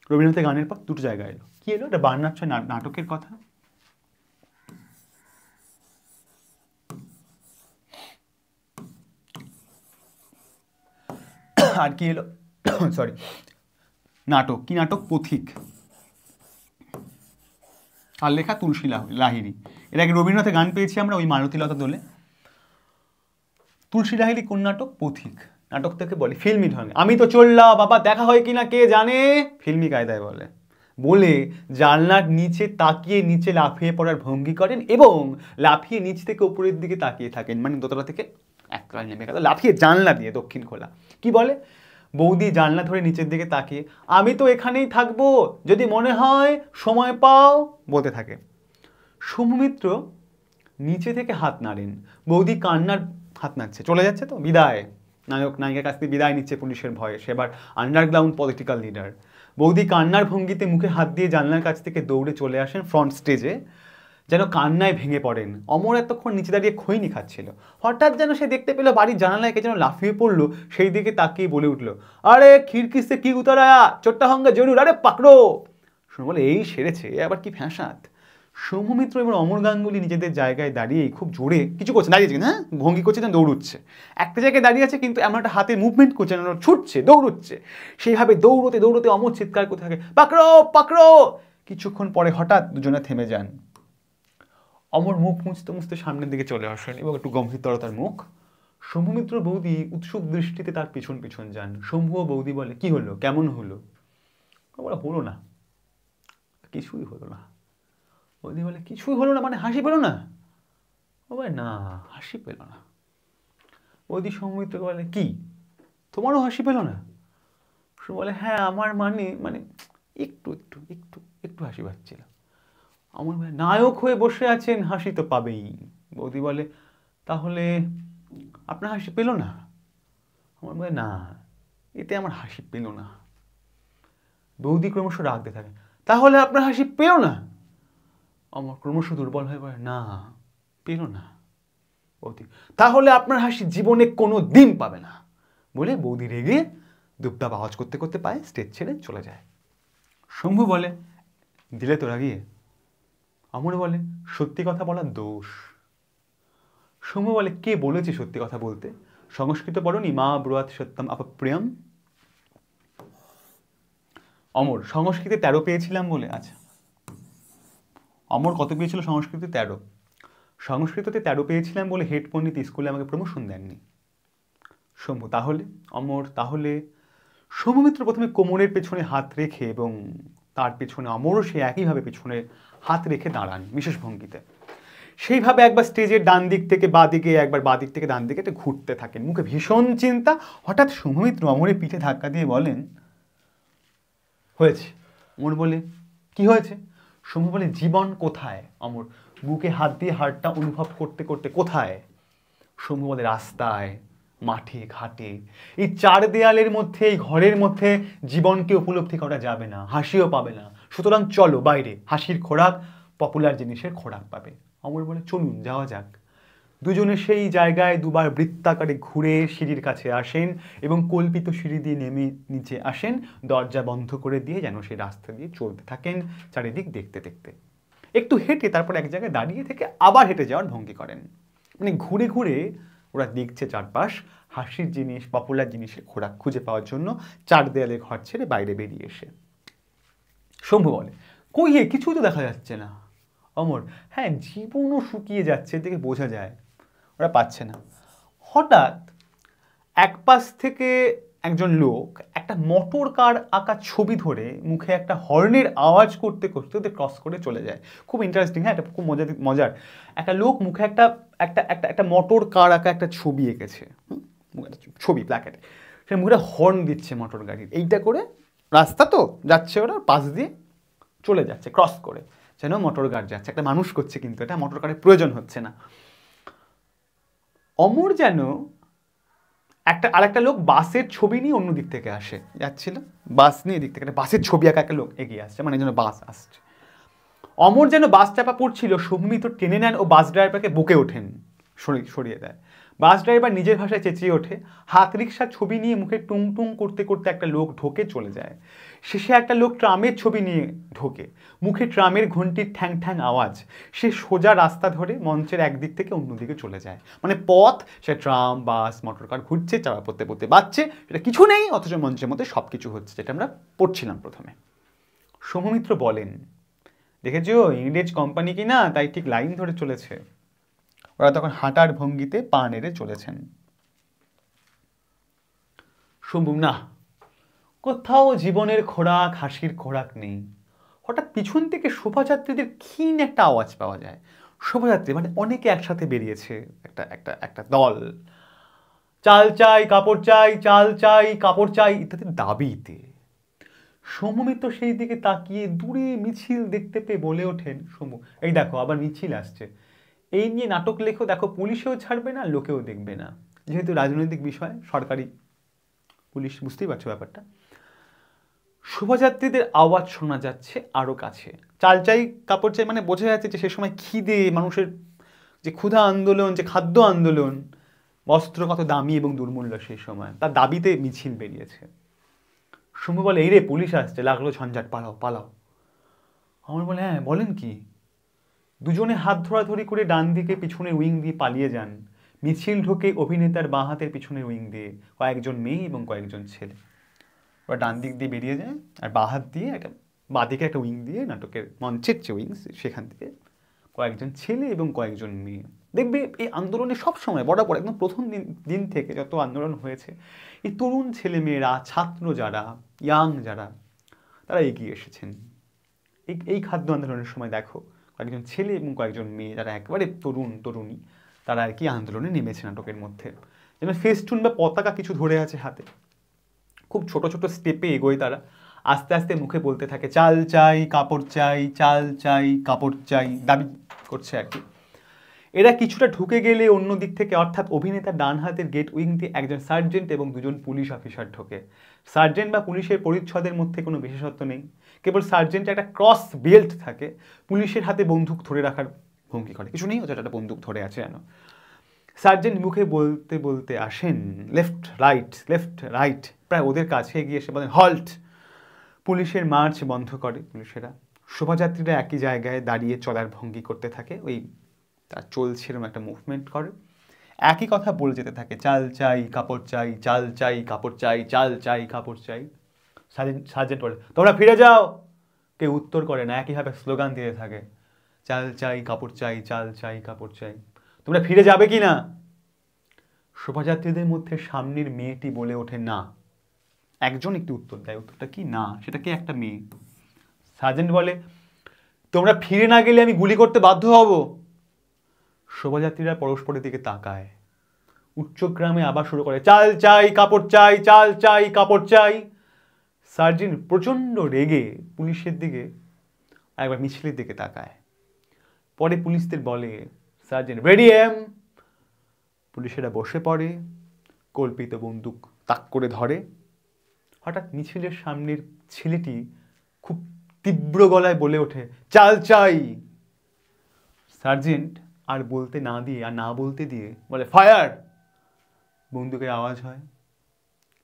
রবীন্দ্রনাথের গানের পর দুটো জায়গায় এলো, কি এলো? এটা বার্নার্ড নাটকের কথা। আর কি এলো? সরি, নাটক। কি নাটক? পথিক। আর লেখা তুলসী লাহিড়ী। এর আগে রবীন্দ্রনাথের গান পেয়েছি আমরা, ওই মালতীলতা দোলে। তুলসী লাহিড়ী কোন নাটক? পথিক। নাটক থেকে বলি ফিল্মি ধর্মে, আমি তো চললাম বাবা, দেখা হয় কিনা কে জানে, ফিল্মি কায়দায় বলে। বলে জানলার নিচে তাকিয়ে নিচে লাফিয়ে পড়ার ভঙ্গি করেন এবং লাফিয়ে নিচ থেকে উপরের দিকে তাকিয়ে থাকেন, মানে দোতলা থেকে এক নেমে গেল লাফিয়ে জানলা দিয়ে দক্ষিণ খোলা। কি বলে? বৌদি জানলা ধরে নিচের দিকে তাকিয়ে, আমি তো এখানেই থাকবো, যদি মনে হয় সময় পাও, বলতে থাকে। শুভমিত্র নিচে থেকে হাত নাড়েন। বৌদি কান্নার হাত নাড়ছে, চলে যাচ্ছে তো, বিদায়। নায়ক নায়িকার কাছ থেকে বিদায় নিচ্ছে পুলিশের ভয়ে, সে এবার আন্ডারগ্রাউন্ড পলিটিক্যাল লিডার। বৌদি কান্নার ভঙ্গিতে মুখে হাত দিয়ে জানলার কাছ থেকে দৌড়ে চলে আসেন ফ্রন্ট স্টেজে, যেন কান্নায় ভেঙে পড়েন। অমর এতক্ষণ নিচে দাঁড়িয়ে খৈনি খাচ্ছিল, হঠাৎ যেন সে দেখতে পেল বাড়ির জানালায় কে যেন লাফিয়ে পড়লো, সেই দিকে তাকিয়ে বলে উঠল, আরে খিড়কি সে কি উতরায়া, ছোট্টা হঙ্গা জরুর, আরে পাকড়ো। শুনে বলে, এই সেরেছে, আবার কি ফ্যাঁসাত। সৌম্যমিত্র এবং অমর গাঙ্গুলি নিজেদের জায়গায় দাঁড়িয়ে খুব জোরে কিছু করছে, দাঁড়িয়েছে, হ্যাঁ ভঙ্গি করছে, যেন দৌড়ুচ্ছে। একটা জায়গায় দাঁড়িয়ে আছে কিন্তু এমন একটা হাতে মুভমেন্ট করছে, যেন ছুটছে, দৌড়ুচ্ছে। সেইভাবে দৌড়তে দৌড়তে অমর চিৎকার করতে থাকে, পাকড়ো পাকড়ো। কিছুক্ষণ পরে হঠাৎ দুজনে থেমে যান। অমর মুখ মুছতে মুছতে সামনের দিকে চলে আসেন এবং একটু গম্ভীরতরতার মুখ। শম্ভুমিত্র বৌদি উৎসুক দৃষ্টিতে তার পিছন পিছন যান। শম্ভু ও বৌদি বলে, কি হলো, কেমন হলো? বলে, হলো না, কিছুই হলো না। বৌদি বলে, কিছুই হলো না মানে হাসি পেল না? ও বলে, না, হাসি পেল না। বৌদি শম্ভুমিত্রকে বলে, কি তোমারও হাসি পেল না? সে বলে, হ্যাঁ, আমার মানে মানে একটু একটু একটু একটু হাসি পাচ্ছিল। আমার নায়ক হয়ে বসে আছেন, হাসি তো পাবেই। বৌদি বলে, তাহলে আপনার হাসি পেল না? আমার বলে, না, এতে আমার হাসি পেল না। বৌদি ক্রমশ রাগতে থাকে, তাহলে আপনার হাসি পেল না? আমার ক্রমশ দুর্বল হয়ে পড়ে, না, পেল না। বৌদি, তাহলে আপনার হাসি জীবনে কোনো দিন পাবে না, বলে বৌদি রেগে দুপদাপ আওয়াজ করতে করতে পায় স্টেজ ছেড়ে চলে যায়। শম্ভু বলে, দিলে তো রাগিয়ে? অমর বলে, সত্যি কথা বলার দোষ। শম্ভু বলে, কে বলেছে সত্যি কথা বলতে? সংস্কৃত পড়নি, মা ব্রুয়াত সত্যম অপপ্রিয়ম? অমর, সংস্কৃতে 13 পেয়েছিলাম বলে। আচ্ছা, অমর কত পেয়েছিল সংস্কৃতে? 13। সংস্কৃততে 13 পেয়েছিলাম বলে হেড পণ্ডিত স্কুলে আমাকে প্রমোশন দেননি। শম্ভু, তাহলে? অমর, তাহলে? শম্ভুমিত্র প্রথমে কোমরের পেছনে হাত রেখে এবং তার পেছনে অমরও সে একইভাবে পেছনে হাত রেখে দাঁড়ান বিশেষ ভঙ্গিতে। সেইভাবে একবার স্টেজের ডান দিক থেকে বাঁ দিকে, একবার বাঁ দিক থেকে ডান দিকে ঘুরতে থাকেন, মুখে ভীষণ চিন্তা। হঠাৎ শম্ভুমিত্র অমরের পিঠে ধাক্কা দিয়ে বলেন, হয়েছে। অমর বলে, কি হয়েছে? শম্ভু বলে, জীবন কোথায়? অমর বুকে হাত দিয়ে হাড়টা অনুভব করতে করতে, কোথায়? শম্ভু বলে, রাস্তায়, মাঠে, ঘাটে, এই 4 দেয়ালের মধ্যে, এই ঘরের মধ্যে জীবনকে উপলব্ধি করা যাবে না, হাসিও পাবে না। সুতরাং চলো বাইরে, হাসির খোরাক, পপুলার জিনিসের খোরাক পাবে। অমর বলে, চলুন যাওয়া যাক। দুজনে সেই জায়গায় দুবার বৃত্তাকারে ঘুরে সিঁড়ির কাছে আসেন এবং কল্পিত সিঁড়ি দিয়ে নেমে নিচে আসেন, দরজা বন্ধ করে দিয়ে যেন সেই রাস্তা দিয়ে চলতে থাকেন চারিদিক দেখতে দেখতে। একটু হেঁটে তারপর এক জায়গায় দাঁড়িয়ে থেকে আবার হেঁটে যাওয়ার ভঙ্গি করেন। মানে ঘুরে ঘুরে ওরা দেখছে চারপাশ, হাসির জিনিস, পপুলার জিনিসের খোরাক খুঁজে পাওয়ার জন্য 4 দেয়ালে ঘর ছেড়ে বাইরে বেরিয়ে এসে। শম্ভু বলে, কই হে, কিছুই তো দেখা যাচ্ছে না। অমর, হ্যাঁ, জীবনও শুকিয়ে যাচ্ছে, এদিকে বোঝা যায়। ওরা পাচ্ছে না। হঠাৎ এক পাশ থেকে একজন লোক একটা মোটর কার আঁকা ছবি ধরে মুখে একটা হর্নের আওয়াজ করতে করতে ওদের ক্রস করে চলে যায়। খুব ইন্টারেস্টিং, হ্যাঁ, এটা খুব মজার। একটা লোক মুখে একটা একটা একটা একটা মোটর কার আঁকা একটা ছবি এঁকেছে, ছবি প্ল্যাকেটে, সে মুখে হর্ন দিচ্ছে মোটর গাড়ির, এইটা করে রাস্তা তো যাচ্ছে, ওরা পাশ দিয়ে চলে যাচ্ছে ক্রস করে, যেন মোটর গাড়ি যাচ্ছে। একটা মানুষ করছে, কিন্তু এটা মোটর কারের প্রয়োজন হচ্ছে না। অমর যেন আরেকটা লোক বাসের ছবি নিয়ে অন্য দিক থেকে আসে, যাচ্ছিল বাস নিয়ে, দিক থেকে একটা বাসের ছবি আঁকা একটা লোক এগিয়ে আসছে, মানে যেন বাস আসছে। অমর যেন বাস চাপা পড়ছিল, সৌমিত্র টেনে নেন ও বাস ড্রাইভারকে বকে ওঠেন, সরিয়ে দেয়। বাস ড্রাইভার নিজের ভাষায় চেঁচিয়ে ওঠে। হাত রিক্সার ছবি নিয়ে মুখে টুং টুং করতে করতে একটা লোক ঢোকে, চলে যায়। শেষে একটা লোক ট্রামের ছবি নিয়ে ঢোকে, মুখে ট্রামের ঘন্টির ঠ্যাং ঠ্যাং আওয়াজ। সে সোজা রাস্তা ধরে মঞ্চের একদিক থেকে অন্যদিকে চলে যায়। মানে পথ, সে ট্রাম, বাস, মোটর কার ঘুরছে, চাপা পড়তে পড়তে বাজছে, সেটা কিছু নেই, অথচ মঞ্চের মধ্যে সব কিছু হচ্ছে, যেটা আমরা পড়ছিলাম প্রথমে। সৌম্যমিত্র বলেন, দেখেছো, ইংরেজ কোম্পানি কি না, তাই ঠিক লাইন ধরে চলেছে। ওরা তখন হাঁটার ভঙ্গিতে পা নেড়ে চলেছেন। শম্ভু, না, কোথাও জীবনের খোরাক, হাসির খোরাক নেই। হঠাৎ পিছন থেকে শোভাযাত্রীদের ক্ষীণ একটা আওয়াজ পাওয়া যায়। শোভাযাত্রী মানে অনেকে একসাথে বেরিয়েছে, একটা একটা একটা দল। চাল চাই কাপড় চাই, চাল চাই কাপড় চাই ইত্যাদি দাবিতে সৌম্যমিত্র সেই দিকে তাকিয়ে দূরে মিছিল দেখতে পেয়ে বলে ওঠেন, সৌম্য এই দেখো আবার মিছিল আসছে, এই নিয়ে নাটক লেখো, দেখো পুলিশেও ছাড়বে না, লোকেও দেখবে না। যেহেতু রাজনৈতিক বিষয়, সরকারি পুলিশ, বুঝতেই পারছো ব্যাপারটা। শোভাযাত্রীদের আওয়াজ শোনা যাচ্ছে আরো কাছে। চাল চাই কাপড় চাই মানে বোঝা যাচ্ছে যে সে সময় খিদে, মানুষের যে ক্ষুধা আন্দোলন, যে খাদ্য আন্দোলন, বস্ত্র কত দামি এবং দুর্মূল্য সেই সময়, তার দাবিতে মিছিল বেরিয়েছে। সৌম্য বলে এই রে পুলিশ আসছে, লাগলো ঝঞ্ঝাট, পালাও পালাও। আমার বলে হ্যাঁ বলেন কি? দুজনে হাত ধরাধরি করে ডান দিকে পিছনের উইং দিয়ে পালিয়ে যান। মিছিল ঢোকে অভিনেতার বাঁ হাতের পিছনের উইং দিয়ে, কয়েকজন মেয়ে এবং কয়েকজন ছেলে। ওরা ডান দিক দিয়ে বেরিয়ে যায়, আর বাঁ হাত দিয়ে একটা, বাঁ দিকে একটা উইং দিয়ে, নাটকের মঞ্চের যে উইং সেখান থেকে কয়েকজন ছেলে এবং কয়েকজন মেয়ে। দেখবে এই আন্দোলনে সবসময় বরাবর একদম প্রথম দিন থেকে যত আন্দোলন হয়েছে, এই তরুণ ছেলে মেয়েরা, ছাত্র যারা, ইয়াং যারা, তারা এগিয়ে এসেছেন। এই খাদ্য আন্দোলনের সময় দেখো কয়েকজন ছেলে এবং কয়েকজন মেয়ে যারা একেবারে তরুণী, তারা আর কি আন্দোলনে নেমেছে নাটকের মধ্যে। যেমন ফেস্টুন বা পতাকা কিছু ধরে আছে হাতে, খুব ছোট ছোট স্টেপে এগোয় তারা, আস্তে আস্তে মুখে বলতে থাকে চাল চাই কাপড় চাই, চাল চাই কাপড় চাই, দাবি করছে আর কি। এরা কিছুটা ঢুকে গেলে অন্য দিক থেকে, অর্থাৎ অভিনেতার ডান হাতের গেট উইং দিয়ে একজন সার্জেন্ট এবং দুজন পুলিশ অফিসার ঢোকে। সার্জেন্ট বা পুলিশের পরিচ্ছদের মধ্যে কোনো বিশেষত্ব নেই, কেবল সার্জেন্টের একটা ক্রস বেল্ট থাকে, পুলিশের হাতে বন্দুক ধরে রাখার ভঙ্গি করে, কিছু নেই হচ্ছে একটা বন্দুক ধরে আছে যেন। সার্জেন্ট মুখে বলতে বলতে আসেন লেফট রাইট, প্রায় ওদের কাছে গিয়ে এসে বলেন হল্ট। পুলিশের মার্চ বন্ধ করে পুলিশেরা। শোভাযাত্রীরা একই জায়গায় দাঁড়িয়ে চলার ভঙ্গি করতে থাকে, ওই তার চলছে এরকম একটা মুভমেন্ট করে, একই কথা বলে যেতে থাকে চাল চাই কাপড় চাই, চাল চাই কাপড় চাই, চাল চাই কাপড় চাই। সার্জেন্ট বলে তোমরা ফিরে যাও, কেউ উত্তর করে না, একইভাবে স্লোগান দিতে থাকে চাল চাই কাপড় চাই, চাল চাই কাপড় চাই। তোমরা ফিরে যাবে কি না? শোভাযাত্রীদের মধ্যে সামনের মেয়েটি বলে ওঠে না। একজন একটি উত্তর দেয়, উত্তরটা কি না, সেটা কি একটা মেয়ে। সার্জেন্ট বলে তোমরা ফিরে না গেলে আমি গুলি করতে বাধ্য হব। শোভাযাত্রীরা পরস্পরের দিকে তাকায়, উচ্চগ্রামে আবার শুরু করে চাল চাই কাপড় চাই, চাল চাই কাপড় চাই। সার্জেন্ট প্রচন্ড রেগে পুলিশের দিকে, একবার মিছিলের দিকে তাকায়, পরে পুলিশদের বলে সার্জেন্ট রেডি এম। পুলিশেরা বসে পড়ে, কল্পিত বন্দুক তাক করে ধরে। হঠাৎ মিছিলের সামনের ছেলেটি খুব তীব্র গলায় বলে ওঠে চাল চাই। সার্জেন্ট আর বলতে না দিয়ে, আর না বলতে দিয়ে বলে ফায়ার। বন্দুকের আওয়াজ হয়,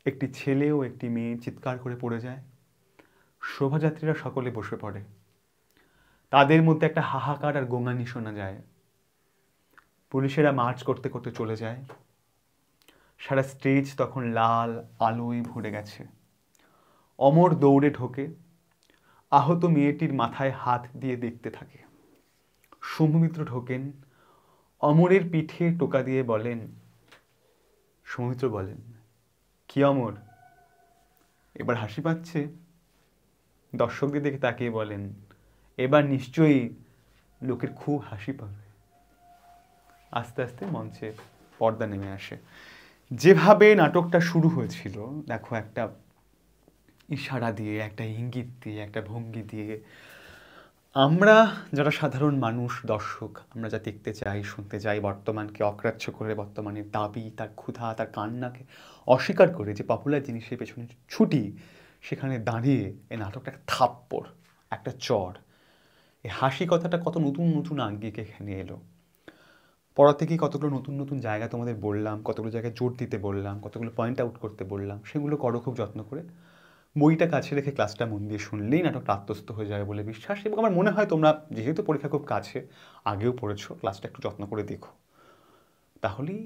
একটি ছেলে ও একটি মেয়ে চিৎকার করে পড়ে যায়। শোভাযাত্রীরা সকলে বসে পড়ে, তাদের মধ্যে একটা হাহাকার আর গোঙানি শোনা যায়। পুলিশেরা মার্চ করতে করতে চলে যায়। সারা স্টেজ তখন লাল আলোয় ভরে গেছে। অমর দৌড়ে ঢোকে, আহত মেয়েটির মাথায় হাত দিয়ে দেখতে থাকে। সৌম্যমিত্র ঢোকেন, অমরের পিঠে টোকা দিয়ে বলেন, সৌমিত্র বলেন কি অমর এবার হাসি পাচ্ছে? দর্শকদের দিকে তাকিয়ে বলেন এবার নিশ্চয়ই লোকের খুব হাসি পাবে। আস্তে আস্তে মঞ্চে পর্দা নেমে আসে। যেভাবে নাটকটা শুরু হয়েছিল দেখো, একটা ইশারা দিয়ে, একটা ইঙ্গিত দিয়ে, একটা ভঙ্গি দিয়ে, আমরা যারা সাধারণ মানুষ, দর্শক, আমরা যা দেখতে চাই, শুনতে চাই, বর্তমানকে অগ্রাহ্য করে, বর্তমানের দাবি, তার ক্ষুধা, তার কান্নাকে অস্বীকার করে যে পপুলার জিনিসের পেছনে ছুটি, সেখানে দাঁড়িয়ে এই নাটকটা একটা থাপ্পড়, একটা চড়। এই হাসি কথাটা কত নতুন নতুন আঙ্গিকে এখানে এলো। পড়া থেকে কতগুলো নতুন নতুন জায়গা তোমাদের বললাম, কতগুলো জায়গায় জোর দিতে বললাম, কতগুলো পয়েন্ট আউট করতে বললাম, সেগুলো করো খুব যত্ন করে। বইটা কাছে রেখে ক্লাসটা মন দিয়ে শুনলেই নাটকটা আত্মস্থ হয়ে যাবে বলে বিশ্বাস। এবং আমার মনে হয় তোমরা যেহেতু পরীক্ষা খুব কাছে, আগেও পড়েছো, ক্লাসটা একটু যত্ন করে দেখো, তাহলেই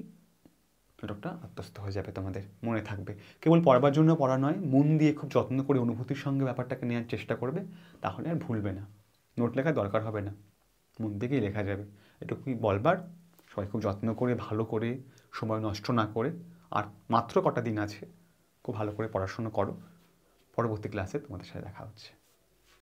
নাটকটা আত্মস্থ হয়ে যাবে, তোমাদের মনে থাকবে। কেবল পড়বার জন্য পড়া নয়, মন দিয়ে খুব যত্ন করে অনুভূতির সঙ্গে ব্যাপারটাকে নেওয়ার চেষ্টা করবে, তাহলে আর ভুলবে না। নোট লেখার দরকার হবে না, মন থেকেই লেখা যাবে। এটুকুই বলবার। সবাই খুব যত্ন করে, ভালো করে, সময় নষ্ট না করে, আর মাত্র কটা দিন আছে, খুব ভালো করে পড়াশোনা করো। পরবর্তী ক্লাসে তোমাদের সাথে দেখা হচ্ছে।